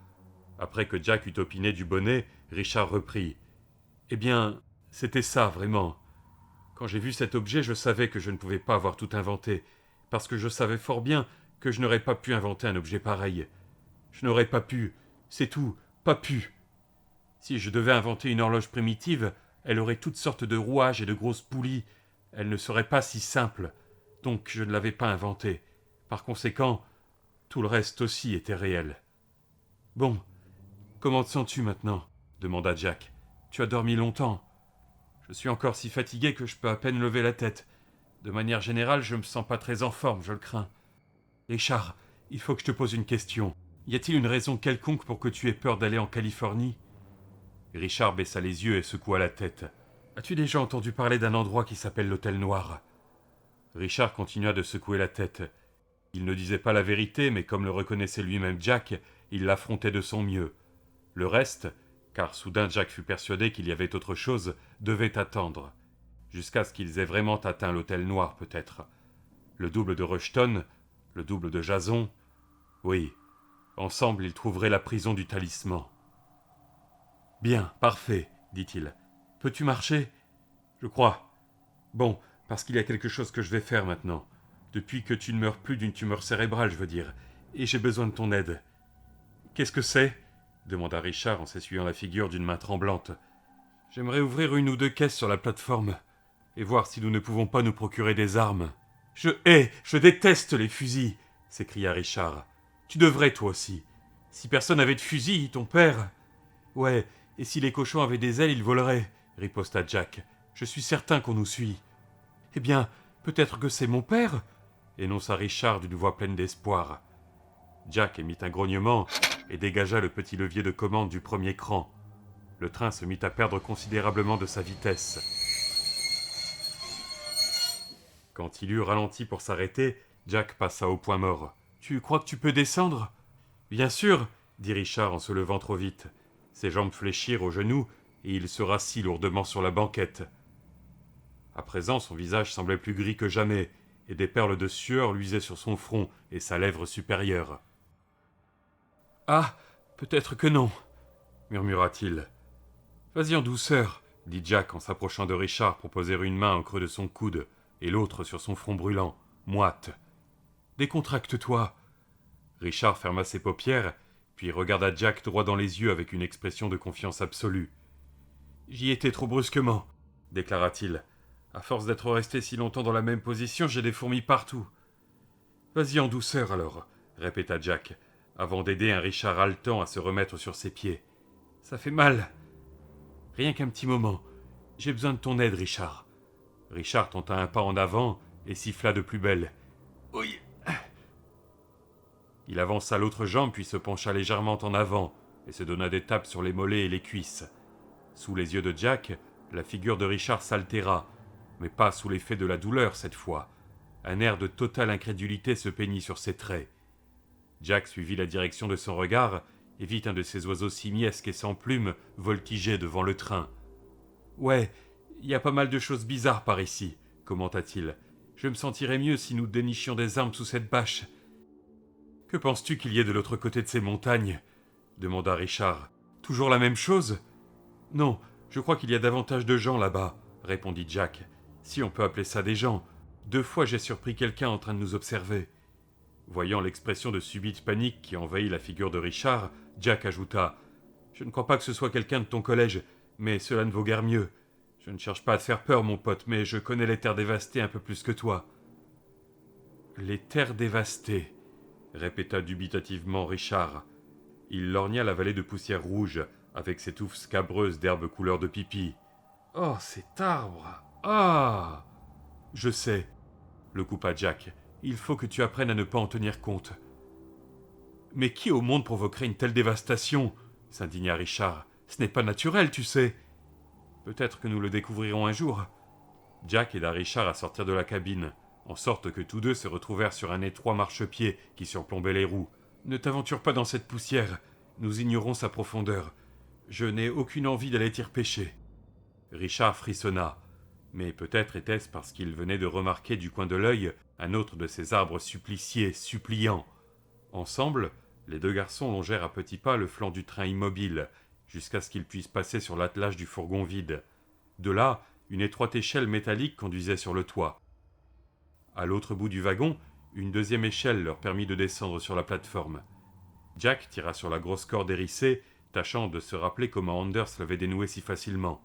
Après que Jack eut opiné du bonnet, Richard reprit. « Eh bien, c'était ça, vraiment. Quand j'ai vu cet objet, je savais que je ne pouvais pas avoir tout inventé, parce que je savais fort bien que je n'aurais pas pu inventer un objet pareil. Je n'aurais pas pu, c'est tout, pas pu. Si je devais inventer une horloge primitive, elle aurait toutes sortes de rouages et de grosses poulies. Elle ne serait pas si simple, donc je ne l'avais pas inventée. Par conséquent, tout le reste aussi était réel. »« Bon, comment te sens-tu maintenant ?» demanda Jack. « Tu as dormi longtemps. Je suis encore si fatigué que je peux à peine lever la tête. De manière générale, je me sens pas très en forme, je le crains. Richard, il faut que je te pose une question. Y a-t-il une raison quelconque pour que tu aies peur d'aller en Californie ?» Richard baissa les yeux et secoua la tête. « As-tu déjà entendu parler d'un endroit qui s'appelle l'Hôtel Noir ?» Richard continua de secouer la tête. Il ne disait pas la vérité, mais comme le reconnaissait lui-même Jack, il l'affrontait de son mieux. Le reste, car soudain Jack fut persuadé qu'il y avait autre chose, devait attendre. Jusqu'à ce qu'ils aient vraiment atteint l'Hôtel Noir, peut-être. Le double de Rushton, le double de Jason. Oui, ensemble ils trouveraient la prison du talisman. « Bien, parfait, dit-il. Peux-tu marcher ? Je crois. Bon, parce qu'il y a quelque chose que je vais faire maintenant. Depuis que tu ne meurs plus d'une tumeur cérébrale, je veux dire. Et j'ai besoin de ton aide. »« Qu'est-ce que c'est ?» demanda Richard en s'essuyant la figure d'une main tremblante. « J'aimerais ouvrir une ou deux caisses sur la plateforme et voir si nous ne pouvons pas nous procurer des armes. »« Je déteste les fusils !» s'écria Richard. « Tu devrais, toi aussi. Si personne n'avait de fusil, ton père... »« Ouais, et si les cochons avaient des ailes, ils voleraient, » riposta Jack. « Je suis certain qu'on nous suit. »« Eh bien, peut-être que c'est mon père ?» énonça Richard d'une voix pleine d'espoir. Jack émit un grognement et dégagea le petit levier de commande du premier cran. Le train se mit à perdre considérablement de sa vitesse. Quand il eut ralenti pour s'arrêter, Jack passa au point mort. « Tu crois que tu peux descendre ?»« Bien sûr !» dit Richard en se levant trop vite. Ses jambes fléchirent aux genoux et il se rassit lourdement sur la banquette. À présent, son visage semblait plus gris que jamais, et des perles de sueur luisaient sur son front et sa lèvre supérieure. « Ah, peut-être que non, » murmura-t-il. « Vas-y en douceur, » dit Jack en s'approchant de Richard pour poser une main au creux de son coude et l'autre sur son front brûlant, moite. « Décontracte-toi. » Richard ferma ses paupières, puis regarda Jack droit dans les yeux avec une expression de confiance absolue. « J'y étais trop brusquement, » déclara-t-il. « À force d'être resté si longtemps dans la même position, j'ai des fourmis partout. »« Vas-y en douceur alors, » répéta Jack, avant d'aider un Richard haletant à se remettre sur ses pieds. « Ça fait mal. »« Rien qu'un petit moment. J'ai besoin de ton aide, Richard. » Richard tenta un pas en avant et siffla de plus belle. « Oui. » Il avança l'autre jambe puis se pencha légèrement en avant et se donna des tapes sur les mollets et les cuisses. Sous les yeux de Jack, la figure de Richard s'altéra, mais pas sous l'effet de la douleur cette fois. Un air de totale incrédulité se peignit sur ses traits. Jack suivit la direction de son regard et vit un de ces oiseaux simiesques et sans plumes voltiger devant le train. « Ouais, il y a pas mal de choses bizarres par ici, » commenta-t-il. « Je me sentirais mieux si nous dénichions des armes sous cette bâche. »« Que penses-tu qu'il y ait de l'autre côté de ces montagnes ?» demanda Richard. « Toujours la même chose ?»« Non, je crois qu'il y a davantage de gens là-bas, » répondit Jack. « Si on peut appeler ça des gens. 2 fois j'ai surpris quelqu'un en train de nous observer. » Voyant l'expression de subite panique qui envahit la figure de Richard, Jack ajouta « Je ne crois pas que ce soit quelqu'un de ton collège, mais cela ne vaut guère mieux. Je ne cherche pas à te faire peur, mon pote, mais je connais les terres dévastées un peu plus que toi. »« Les terres dévastées » répéta dubitativement Richard. Il lorgna la vallée de poussière rouge, avec ses touffes scabreuses d'herbes couleur de pipi. « Oh, cet arbre ! Ah !»« Je sais, » le coupa Jack. « Il faut que tu apprennes à ne pas en tenir compte. »« Mais qui au monde provoquerait une telle dévastation ?» s'indigna Richard. « Ce n'est pas naturel, tu sais. » « Peut-être que nous le découvrirons un jour. » Jack aida Richard à sortir de la cabine. en sorte que tous deux se retrouvèrent sur un étroit marchepied qui surplombait les roues. « Ne t'aventure pas dans cette poussière, nous ignorons sa profondeur. Je n'ai aucune envie d'aller t'y repêcher. » Richard frissonna, mais peut-être était-ce parce qu'il venait de remarquer du coin de l'œil un autre de ces arbres suppliciés, suppliants. Ensemble, les deux garçons longèrent à petits pas le flanc du train immobile, jusqu'à ce qu'ils puissent passer sur l'attelage du fourgon vide. De là, une étroite échelle métallique conduisait sur le toit. À l'autre bout du wagon, une deuxième échelle leur permit de descendre sur la plateforme. Jack tira sur la grosse corde hérissée, tâchant de se rappeler comment Anders l'avait dénouée si facilement.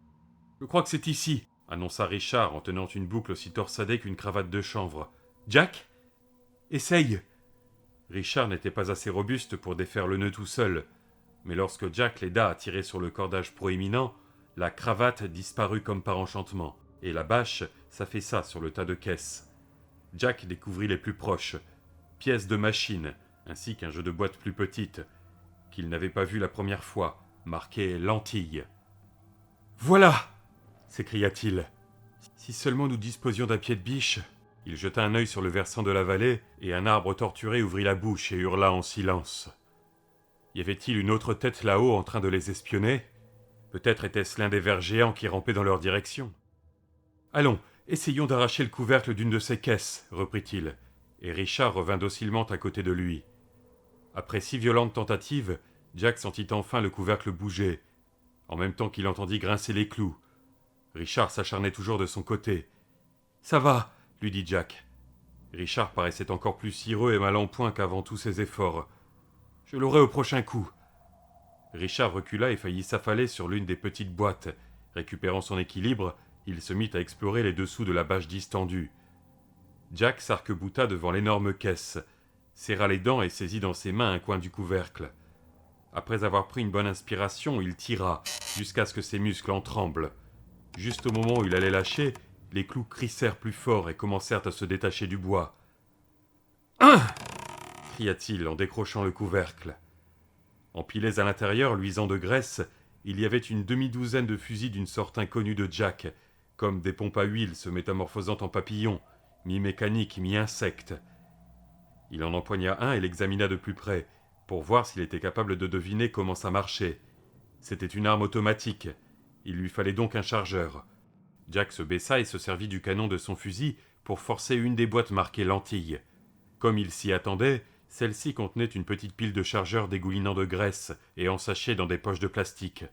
« Je crois que c'est ici », annonça Richard en tenant une boucle aussi torsadée qu'une cravate de chanvre. « Jack ? Essaye !» Richard n'était pas assez robuste pour défaire le nœud tout seul, mais lorsque Jack l'aida à tirer sur le cordage proéminent, la cravate disparut comme par enchantement, et la bâche s'affaissa sur le tas de caisses. Jack découvrit les plus proches, pièces de machine, ainsi qu'un jeu de boîte plus petite, qu'il n'avait pas vu la première fois, marqué « Lentilles ». « Voilà !» s'écria-t-il. « Si seulement nous disposions d'un pied de biche !» Il jeta un œil sur le versant de la vallée, et un arbre torturé ouvrit la bouche et hurla en silence. Y avait-il une autre tête là-haut en train de les espionner ? Peut-être était-ce l'un des vers géants qui rampaient dans leur direction. « Allons, essayons d'arracher le couvercle d'une de ces caisses, » reprit-il, et Richard revint docilement à côté de lui. Après 6 violentes tentatives, Jack sentit enfin le couvercle bouger, en même temps qu'il entendit grincer les clous. Richard s'acharnait toujours de son côté. « Ça va !» lui dit Jack. Richard paraissait encore plus cireux et mal en point qu'avant tous ses efforts. « Je l'aurai au prochain coup. » Richard recula et faillit s'affaler sur l'une des petites boîtes. Récupérant son équilibre, il se mit à explorer les dessous de la bâche distendue. Jack s'arc-bouta devant l'énorme caisse, serra les dents et saisit dans ses mains un coin du couvercle. Après avoir pris une bonne inspiration, il tira, jusqu'à ce que ses muscles en tremblent. Juste au moment où il allait lâcher, les clous crissèrent plus fort et commencèrent à se détacher du bois. « Hein !» cria-t-il en décrochant le couvercle. Empilés à l'intérieur, luisants de graisse, il y avait une demi-douzaine de fusils d'une sorte inconnue de Jack, comme des pompes à huile se métamorphosant en papillons, mi-mécaniques, mi-insectes. Il en empoigna un et l'examina de plus près, pour voir s'il était capable de deviner comment ça marchait. C'était une arme automatique. Il lui fallait donc un chargeur. Jack se baissa et se servit du canon de son fusil pour forcer une des boîtes marquées lentilles. Comme il s'y attendait, celle-ci contenait une petite pile de chargeurs dégoulinant de graisse et ensachés dans des poches de plastique.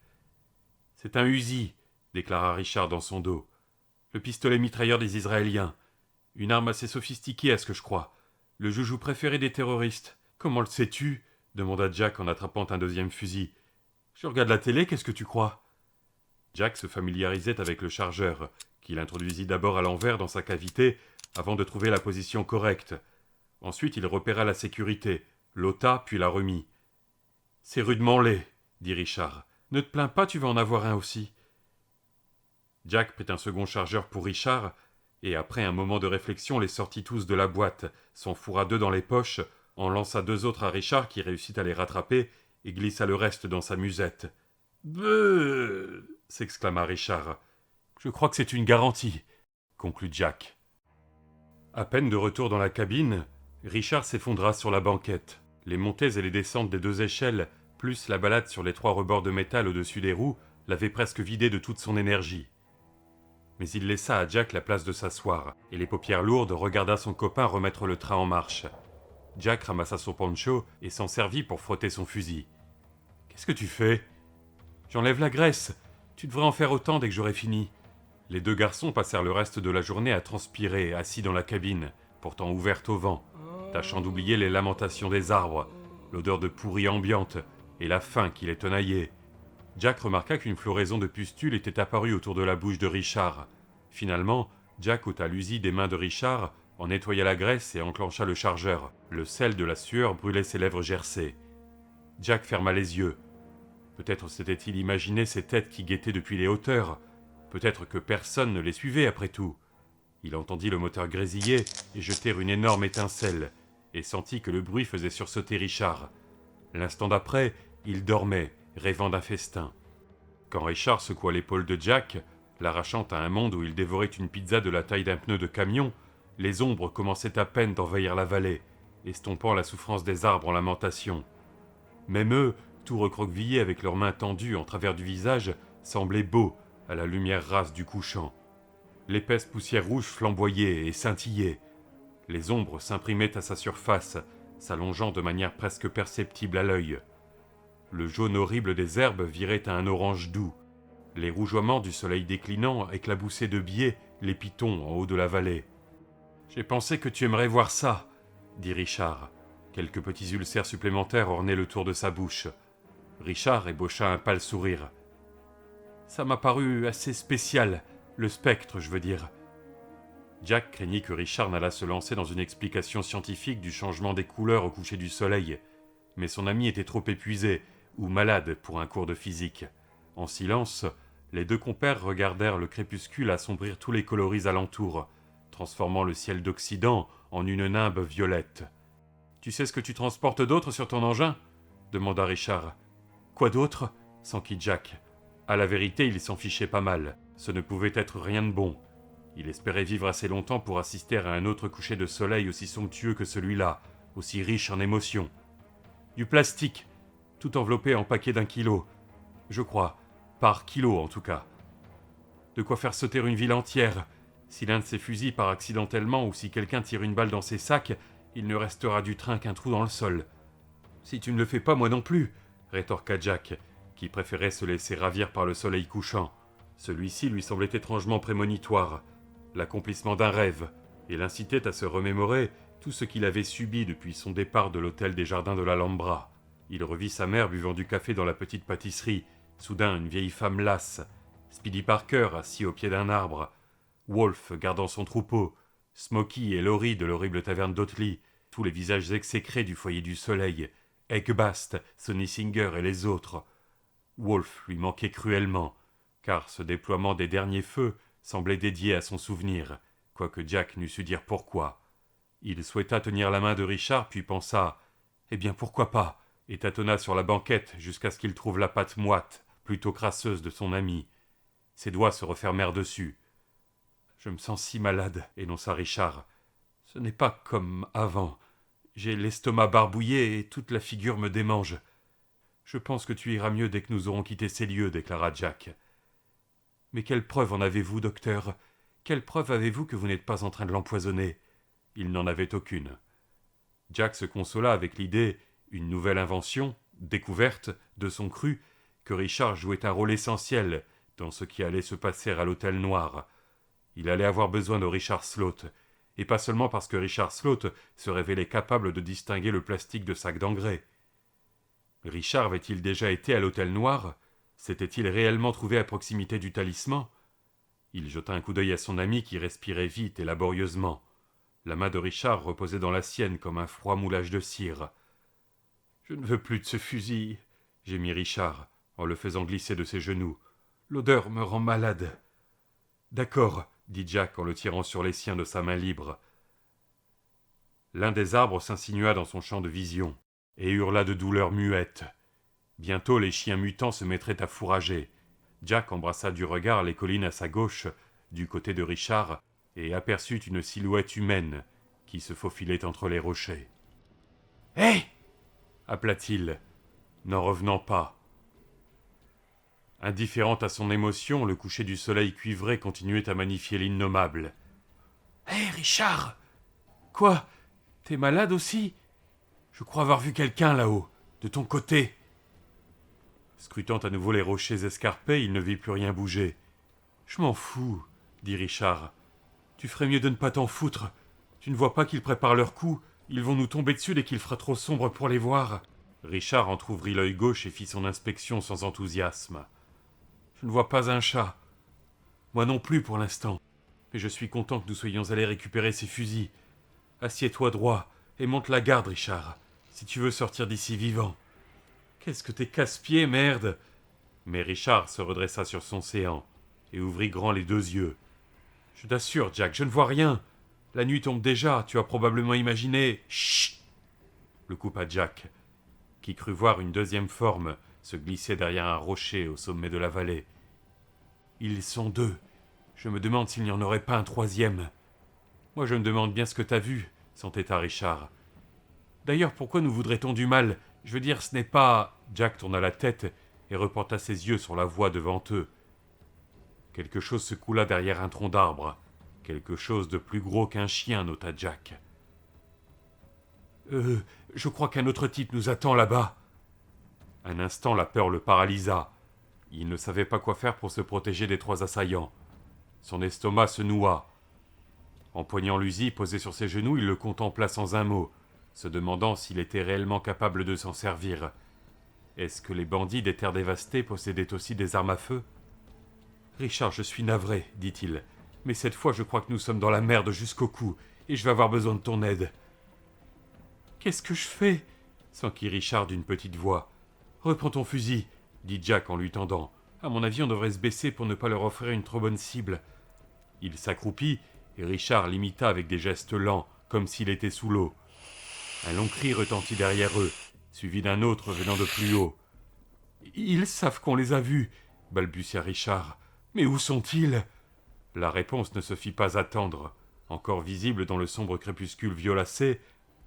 « C'est un Uzi », déclara Richard dans son dos. « Le pistolet mitrailleur des Israéliens. Une arme assez sophistiquée à ce que je crois. Le joujou préféré des terroristes. Comment le sais-tu » demanda Jack en attrapant un deuxième fusil. « Je regarde la télé, qu'est-ce que tu crois ?» Jack se familiarisait avec le chargeur, qu'il introduisit d'abord à l'envers dans sa cavité avant de trouver la position correcte. Ensuite, il repéra la sécurité, l'ôta puis la remit. « C'est rudement laid, » dit Richard. « Ne te plains pas, tu vas en avoir un aussi. » Jack prit un second chargeur pour Richard, et après un moment de réflexion les sortit tous de la boîte, s'en fourra 2 dans les poches, en lança 2 autres à Richard qui réussit à les rattraper et glissa le reste dans sa musette. « Beuh !» s'exclama Richard. « Je crois que c'est une garantie, » conclut Jack. À peine de retour dans la cabine, Richard s'effondra sur la banquette. Les montées et les descentes des 2 échelles, plus la balade sur les 3 rebords de métal au-dessus des roues, l'avaient presque vidé de toute son énergie. Mais il laissa à Jack la place de s'asseoir, et les paupières lourdes regarda son copain remettre le train en marche. Jack ramassa son poncho et s'en servit pour frotter son fusil. « Qu'est-ce que tu fais ?»« J'enlève la graisse. Tu devrais en faire autant dès que j'aurai fini. » Les 2 garçons passèrent le reste de la journée à transpirer, assis dans la cabine, pourtant ouverte au vent, tâchant d'oublier les lamentations des arbres, l'odeur de pourri ambiante et la faim qui les tenaillait. Jack remarqua qu'une floraison de pustules était apparue autour de la bouche de Richard. Finalement, Jack ôta l'usi des mains de Richard, en nettoya la graisse et enclencha le chargeur. Le sel de la sueur brûlait ses lèvres gercées. Jack ferma les yeux. Peut-être s'était-il imaginé ces têtes qui guettaient depuis les hauteurs. Peut-être que personne ne les suivait après tout. Il entendit le moteur grésiller et jeter une énorme étincelle, et sentit que le bruit faisait sursauter Richard. L'instant d'après, il dormait, rêvant d'un festin. Quand Richard secoua l'épaule de Jack, l'arrachant à un monde où il dévorait une pizza de la taille d'un pneu de camion, Les ombres commençaient à peine d'envahir la vallée, estompant la souffrance des arbres en lamentation. Même eux, tout recroquevillés avec leurs mains tendues en travers du visage, semblaient beaux à la lumière rase du couchant. L'épaisse poussière rouge flamboyait et scintillait. Les ombres s'imprimaient à sa surface, s'allongeant de manière presque perceptible à l'œil. Le jaune horrible des herbes virait à un orange doux. Les rougeoiements du soleil déclinant éclaboussaient de biais les pitons en haut de la vallée. « J'ai pensé que tu aimerais voir ça, » dit Richard. Quelques petits ulcères supplémentaires ornaient le tour de sa bouche. Richard ébaucha un pâle sourire. « Ça m'a paru assez spécial, le spectre, je veux dire. » Jack craignit que Richard n'allât se lancer dans une explication scientifique du changement des couleurs au coucher du soleil, mais son ami était trop épuisé ou malade pour un cours de physique. En silence, les deux compères regardèrent le crépuscule assombrir tous les coloris alentour, transformant le ciel d'Occident en une nimbe violette. « Tu sais ce que tu transportes d'autre sur ton engin ?» demanda Richard. « Quoi d'autre » s'enquit Jack. À la vérité, il s'en fichait pas mal. Ce ne pouvait être rien de bon. Il espérait vivre assez longtemps pour assister à un autre coucher de soleil aussi somptueux que celui-là, aussi riche en émotions. Du plastique, tout enveloppé en paquets d'1 kilo. Je crois, par kilo en tout cas. De quoi faire sauter une ville entière. Si l'un de ces fusils part accidentellement ou si quelqu'un tire une balle dans ses sacs, il ne restera du train qu'un trou dans le sol. Si tu ne le fais pas, moi non plus, rétorqua Jack, qui préférait se laisser ravir par le soleil couchant. Celui-ci lui semblait étrangement prémonitoire, l'accomplissement d'un rêve, et l'incitait à se remémorer tout ce qu'il avait subi depuis son départ de l'hôtel des Jardins de l'Alhambra. Il revit sa mère buvant du café dans la petite pâtisserie, soudain une vieille femme lasse, Speedy Parker assis au pied d'un arbre, Wolf gardant son troupeau, Smokey et Laurie de l'horrible taverne d'Otley, tous les visages exécrés du foyer du soleil, Eggbast, Sonny Singer et les autres. Wolf lui manquait cruellement, car ce déploiement des derniers feux semblait dédié à son souvenir, quoique Jack n'eût su dire pourquoi. Il souhaita tenir la main de Richard, puis pensa « Eh bien, pourquoi pas ?» et tâtonna sur la banquette jusqu'à ce qu'il trouve la patte moite, plutôt crasseuse de son ami. Ses doigts se refermèrent dessus. « Je me sens si malade, » énonça Richard. « Ce n'est pas comme avant. J'ai l'estomac barbouillé et toute la figure me démange. »« Je pense que tu iras mieux dès que nous aurons quitté ces lieux, » déclara Jack. « Mais quelle preuve en avez-vous, docteur ? Quelle preuve avez-vous que vous n'êtes pas en train de l'empoisonner ?» Il n'en avait aucune. Jack se consola avec l'idée, une nouvelle invention, découverte, de son cru, que Richard jouait un rôle essentiel dans ce qui allait se passer à l'Hôtel Noir. Il allait avoir besoin de Richard Sloat, et pas seulement parce que Richard Sloat se révélait capable de distinguer le plastique de sac d'engrais. Richard avait-il déjà été à l'Hôtel Noir ? S'était-il réellement trouvé à proximité du talisman ? Il jeta un coup d'œil à son ami qui respirait vite et laborieusement. La main de Richard reposait dans la sienne comme un froid moulage de cire. « Je ne veux plus de ce fusil, » gémit Richard, en le faisant glisser de ses genoux. « L'odeur me rend malade. »« D'accord, » dit Jack en le tirant sur les siens de sa main libre. L'un des arbres s'insinua dans son champ de vision, et hurla de douleur muette. Bientôt les chiens mutants se mettraient à fourrager. Jack embrassa du regard les collines à sa gauche, du côté de Richard, et aperçut une silhouette humaine qui se faufilait entre les rochers. « Hé !» appela-t-il, n'en revenant pas. Indifférent à son émotion, le coucher du soleil cuivré continuait à magnifier l'innommable. « Hé, Richard !»« Quoi ? T'es malade aussi ? Je crois avoir vu quelqu'un là-haut, de ton côté. » Scrutant à nouveau les rochers escarpés, il ne vit plus rien bouger. « Je m'en fous, » dit Richard. « Tu ferais mieux de ne pas t'en foutre. Tu ne vois pas qu'ils préparent leur coup. Ils vont nous tomber dessus dès qu'il fera trop sombre pour les voir. » Richard entr'ouvrit l'œil gauche et fit son inspection sans enthousiasme. « Je ne vois pas un chat. Moi non plus pour l'instant. Mais je suis content que nous soyons allés récupérer ces fusils. Assieds-toi droit et monte la garde, Richard, si tu veux sortir d'ici vivant. Qu'est-ce que t'es casse-pied, merde !» Mais Richard se redressa sur son séant et ouvrit grand les deux yeux. « Je t'assure, Jack, je ne vois rien. La nuit tombe déjà, tu as probablement imaginé... » Chut ! Le coupa Jack, qui crut voir une deuxième forme se glisser derrière un rocher au sommet de la vallée. « Ils sont deux. Je me demande s'il n'y en aurait pas un troisième. » Moi je me demande bien ce que t'as vu, s'entêta Richard. D'ailleurs, pourquoi nous voudrait-on du mal? Je veux dire, ce n'est pas... Jack tourna la tête et reporta ses yeux sur la voie devant eux. Quelque chose se coula derrière un tronc d'arbre. Quelque chose de plus gros qu'un chien, nota Jack. Je crois qu'un autre type nous attend là-bas. Un instant, la peur le paralysa. Il ne savait pas quoi faire pour se protéger des trois assaillants. Son estomac se noua. Empoignant l'usi posé sur ses genoux, il le contempla sans un mot, se demandant s'il était réellement capable de s'en servir. Est-ce que les bandits des terres dévastées possédaient aussi des armes à feu? Richard, je suis navré, dit-il, mais cette fois je crois que nous sommes dans la merde jusqu'au cou, et je vais avoir besoin de ton aide. Qu'est-ce que je fais? S'enquit Richard d'une petite voix. Reprends ton fusil, dit Jack en lui tendant. À mon avis, on devrait se baisser pour ne pas leur offrir une trop bonne cible. Il s'accroupit, et Richard l'imita avec des gestes lents, comme s'il était sous l'eau. Un long cri retentit derrière eux, suivi d'un autre venant de plus haut. « Ils savent qu'on les a vus !» balbutia Richard. « Mais où sont-ils » La réponse ne se fit pas attendre. Encore visible dans le sombre crépuscule violacé,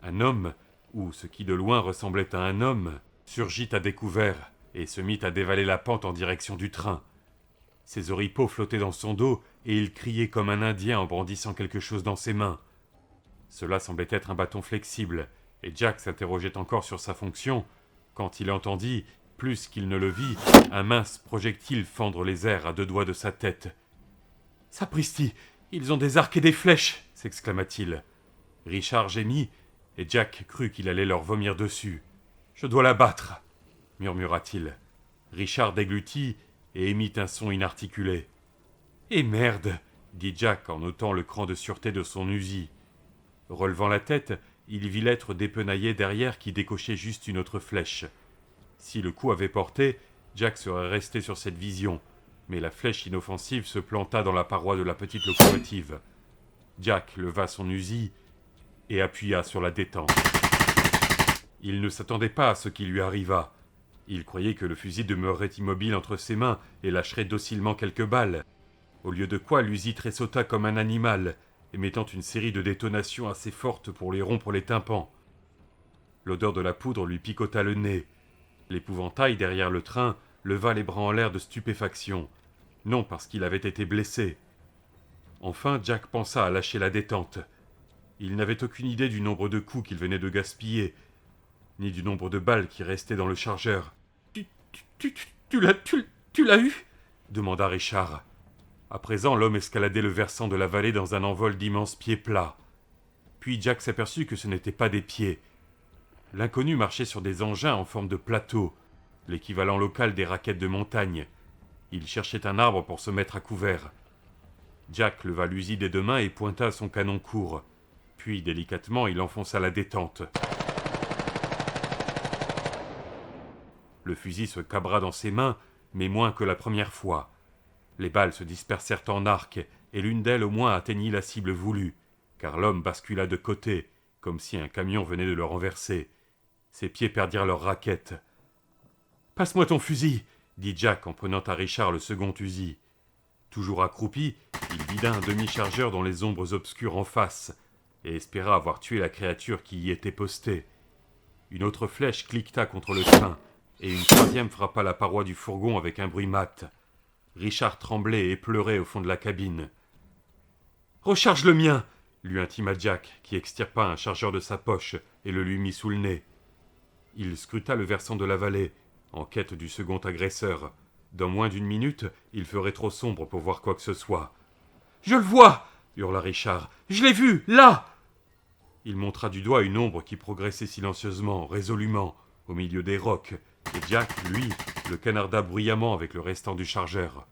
un homme, ou ce qui de loin ressemblait à un homme, surgit à découvert et se mit à dévaler la pente en direction du train. Ses oripeaux flottaient dans son dos et il criait comme un Indien en brandissant quelque chose dans ses mains. Cela semblait être un bâton flexible, et Jack s'interrogeait encore sur sa fonction, quand il entendit, plus qu'il ne le vit, un mince projectile fendre les airs à 2 doigts de sa tête. « Sapristi, ils ont des arcs et des flèches !» s'exclama-t-il. Richard gémit, et Jack crut qu'il allait leur vomir dessus. « Je dois la battre !» murmura-t-il. Richard déglutit et émit un son inarticulé. « Et merde !» dit Jack en notant le cran de sûreté de son usi. Relevant la tête, il vit l'être dépenaillé derrière qui décochait juste une autre flèche. Si le coup avait porté, Jack serait resté sur cette vision, mais la flèche inoffensive se planta dans la paroi de la petite locomotive. Jack leva son usi et appuya sur la détente. Il ne s'attendait pas à ce qui lui arriva. Il croyait que le fusil demeurerait immobile entre ses mains et lâcherait docilement quelques balles. Au lieu de quoi, l'usi tressauta comme un animal, émettant une série de détonations assez fortes pour lui rompre les tympans. L'odeur de la poudre lui picota le nez. L'épouvantail derrière le train leva les bras en l'air de stupéfaction, non parce qu'il avait été blessé. Enfin, Jack pensa à lâcher la détente. Il n'avait aucune idée du nombre de coups qu'il venait de gaspiller, ni du nombre de balles qui restaient dans le chargeur. Tu l'as eu ?» demanda Richard. À présent, l'homme escaladait le versant de la vallée dans un envol d'immenses pieds plats. Puis Jack s'aperçut que ce n'étaient pas des pieds. L'inconnu marchait sur des engins en forme de plateau, l'équivalent local des raquettes de montagne. Il cherchait un arbre pour se mettre à couvert. Jack leva l'usi des 2 mains et pointa à son canon court. Puis, délicatement, il enfonça la détente. Le fusil se cabra dans ses mains, mais moins que la première fois. Les balles se dispersèrent en arc, et l'une d'elles au moins atteignit la cible voulue, car l'homme bascula de côté, comme si un camion venait de le renverser. Ses pieds perdirent leurs raquettes. « Passe-moi ton fusil !» dit Jack en prenant à Richard le second usi. Toujours accroupi, il vida un demi-chargeur dans les ombres obscures en face, et espéra avoir tué la créature qui y était postée. Une autre flèche cliqueta contre le train, et une troisième frappa la paroi du fourgon avec un bruit mat. Richard tremblait et pleurait au fond de la cabine. « Recharge le mien !» lui intima Jack, qui extirpa un chargeur de sa poche et le lui mit sous le nez. Il scruta le versant de la vallée, en quête du second agresseur. Dans moins d'1 minute, il ferait trop sombre pour voir quoi que ce soit. « Je le vois !» hurla Richard. « Je l'ai vu, là !» Il montra du doigt une ombre qui progressait silencieusement, résolument, au milieu des rocs, et Jack, lui, le canarda bruyamment avec le restant du chargeur.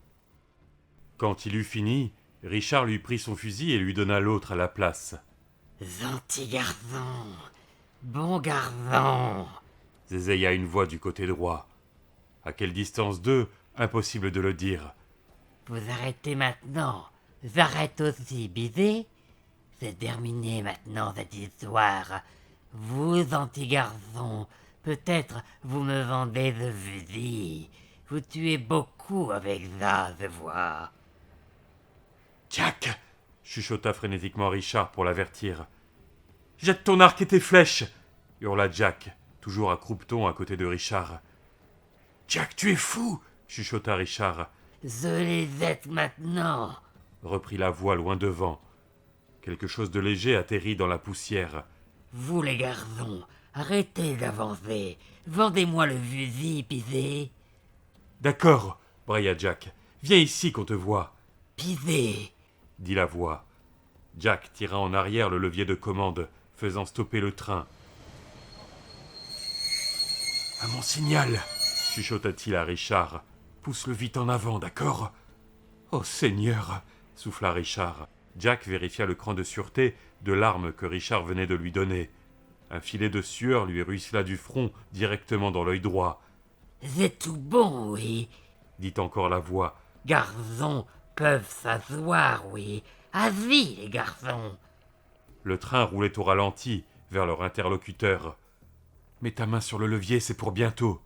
Quand il eut fini, Richard lui prit son fusil et lui donna l'autre à la place. « Gentil garçon, bon garçon !» zézaya une voix du côté droit. À quelle distance d'eux, impossible de le dire. « Vous arrêtez maintenant, j'arrête aussi, baiser. C'est terminé maintenant cette histoire. Vous, anti-garçon, peut-être vous me vendez ce fusil. Vous tuez beaucoup avec ça, je vois. » « Jack !» chuchota frénétiquement Richard pour l'avertir. Jette ton arc et tes flèches, hurla Jack, toujours à croupeton à côté de Richard. Jack, tu es fou, chuchota Richard. Je les aide maintenant. Reprit la voix loin devant. Quelque chose de léger atterrit dans la poussière. Vous les garçons, arrêtez d'avancer. Vendez-moi le fusil, Pisé. D'accord, braya Jack. Viens ici qu'on te voie. Pisé. Dit la voix. Jack tira en arrière le levier de commande, faisant stopper le train. À mon signal, chuchota-t-il à Richard. Pousse-le vite en avant, d'accord? Oh Seigneur, souffla Richard. Jack vérifia le cran de sûreté de l'arme que Richard venait de lui donner. Un filet de sueur lui ruissela du front directement dans l'œil droit. C'est tout bon, oui. Dit encore la voix. Garçons peuvent s'asseoir, oui. Vas-y, les garçons. Le train roulait au ralenti vers leur interlocuteur. Mets ta main sur le levier, c'est pour bientôt.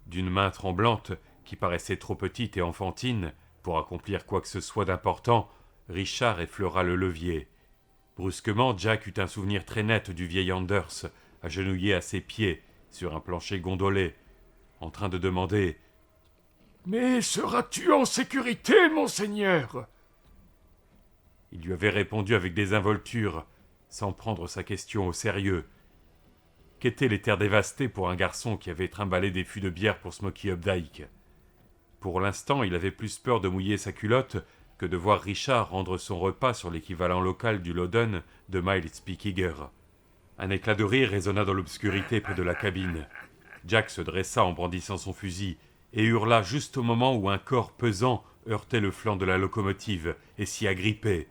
D'une main tremblante, qui paraissait trop petite et enfantine pour accomplir quoi que ce soit d'important, Richard effleura le levier. Brusquement, Jack eut un souvenir très net du vieil Anders, agenouillé à ses pieds, sur un plancher gondolé, en train de demander « Mais seras-tu en sécurité, monseigneur ?» Il lui avait répondu avec désinvolture, sans prendre sa question au sérieux. Qu'étaient les terres dévastées pour un garçon qui avait trimballé des fûts de bière pour Smoky Updike? Pour l'instant, il avait plus peur de mouiller sa culotte que de voir Richard rendre son repas sur l'équivalent local du Loden de Miles Pickiger. Un éclat de rire résonna dans l'obscurité près de la cabine. Jack se dressa en brandissant son fusil et hurla juste au moment où un corps pesant heurtait le flanc de la locomotive et s'y agrippait.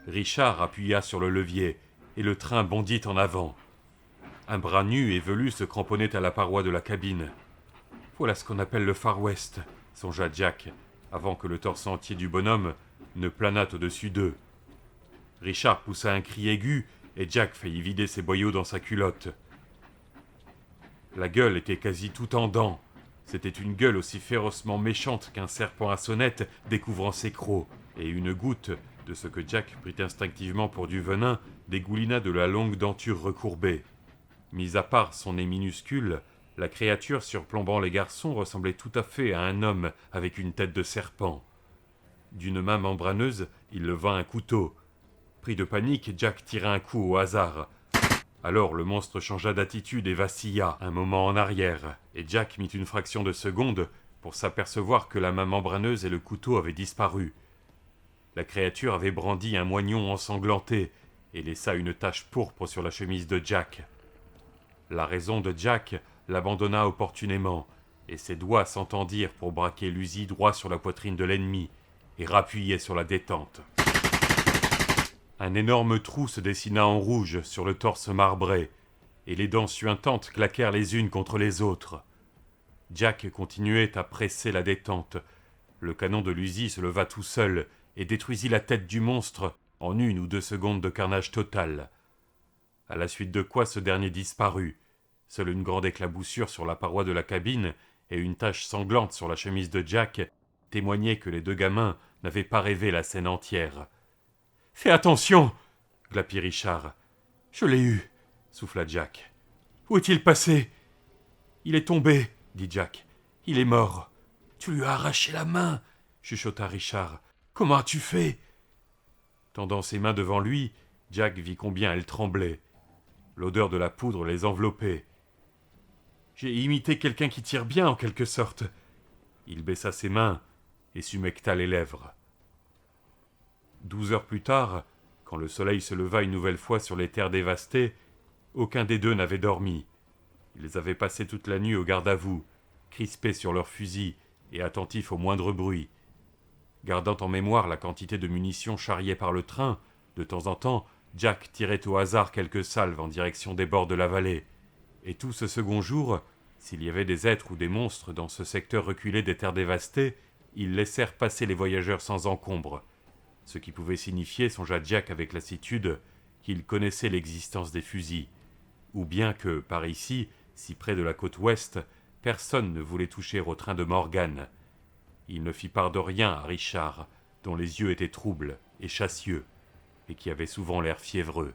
Richard appuya sur le levier et le train bondit en avant. Un bras nu et velu se cramponnait à la paroi de la cabine. « Voilà ce qu'on appelle le Far West », songea Jack, avant que le torse entier du bonhomme ne planât au-dessus d'eux. Richard poussa un cri aigu et Jack faillit vider ses boyaux dans sa culotte. La gueule était quasi tout en dents. C'était une gueule aussi férocement méchante qu'un serpent à sonnette découvrant ses crocs, et une goutte de ce que Jack prit instinctivement pour du venin dégoulina de la longue denture recourbée. Mis à part son nez minuscule, la créature surplombant les garçons ressemblait tout à fait à un homme avec une tête de serpent. D'une main membraneuse, il leva un couteau. Pris de panique, Jack tira un coup au hasard. Alors le monstre changea d'attitude et vacilla un moment en arrière, et Jack mit une fraction de seconde pour s'apercevoir que la main membraneuse et le couteau avaient disparu. La créature avait brandi un moignon ensanglanté et laissa une tache pourpre sur la chemise de Jack. La raison de Jack l'abandonna opportunément, et ses doigts s'entendirent pour braquer l'usi droit sur la poitrine de l'ennemi et rappuyer sur la détente. Un énorme trou se dessina en rouge sur le torse marbré, et les dents suintantes claquèrent les unes contre les autres. Jack continuait à presser la détente. Le canon de l'usi se leva tout seul et détruisit la tête du monstre en 1 ou 2 secondes de carnage total. À la suite de quoi ce dernier disparut. Seule une grande éclaboussure sur la paroi de la cabine et une tache sanglante sur la chemise de Jack témoignaient que les 2 gamins n'avaient pas rêvé la scène entière. « Fais attention !» glapit Richard. « Je l'ai eu !» souffla Jack. « Où est-il passé ?»« Il est tombé !» dit Jack. « Il est mort. »« Tu lui as arraché la main !» chuchota Richard. « Comment as-tu fait ?» Tendant ses mains devant lui, Jack vit combien elles tremblaient. L'odeur de la poudre les enveloppait. « J'ai imité quelqu'un qui tire bien, en quelque sorte. » Il baissa ses mains et s'humecta les lèvres. 12 heures plus tard, quand le soleil se leva une nouvelle fois sur les terres dévastées, aucun des 2 n'avait dormi. Ils avaient passé toute la nuit au garde-à-vous, crispés sur leurs fusils et attentifs au moindre bruit. Gardant en mémoire la quantité de munitions charriées par le train, de temps en temps, Jack tirait au hasard quelques salves en direction des bords de la vallée. Et tout ce second jour, s'il y avait des êtres ou des monstres dans ce secteur reculé des terres dévastées, ils laissèrent passer les voyageurs sans encombre. Ce qui pouvait signifier, songea Jack avec lassitude, qu'ils connaissaient l'existence des fusils, ou bien que, par ici, si près de la côte ouest, personne ne voulait toucher au train de Morgan. Il ne fit part de rien à Richard, dont les yeux étaient troubles et chassieux. et qui avait souvent l'air fiévreux.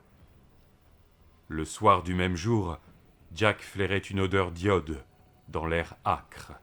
Le soir du même jour, Jack flairait une odeur d'iode dans l'air âcre.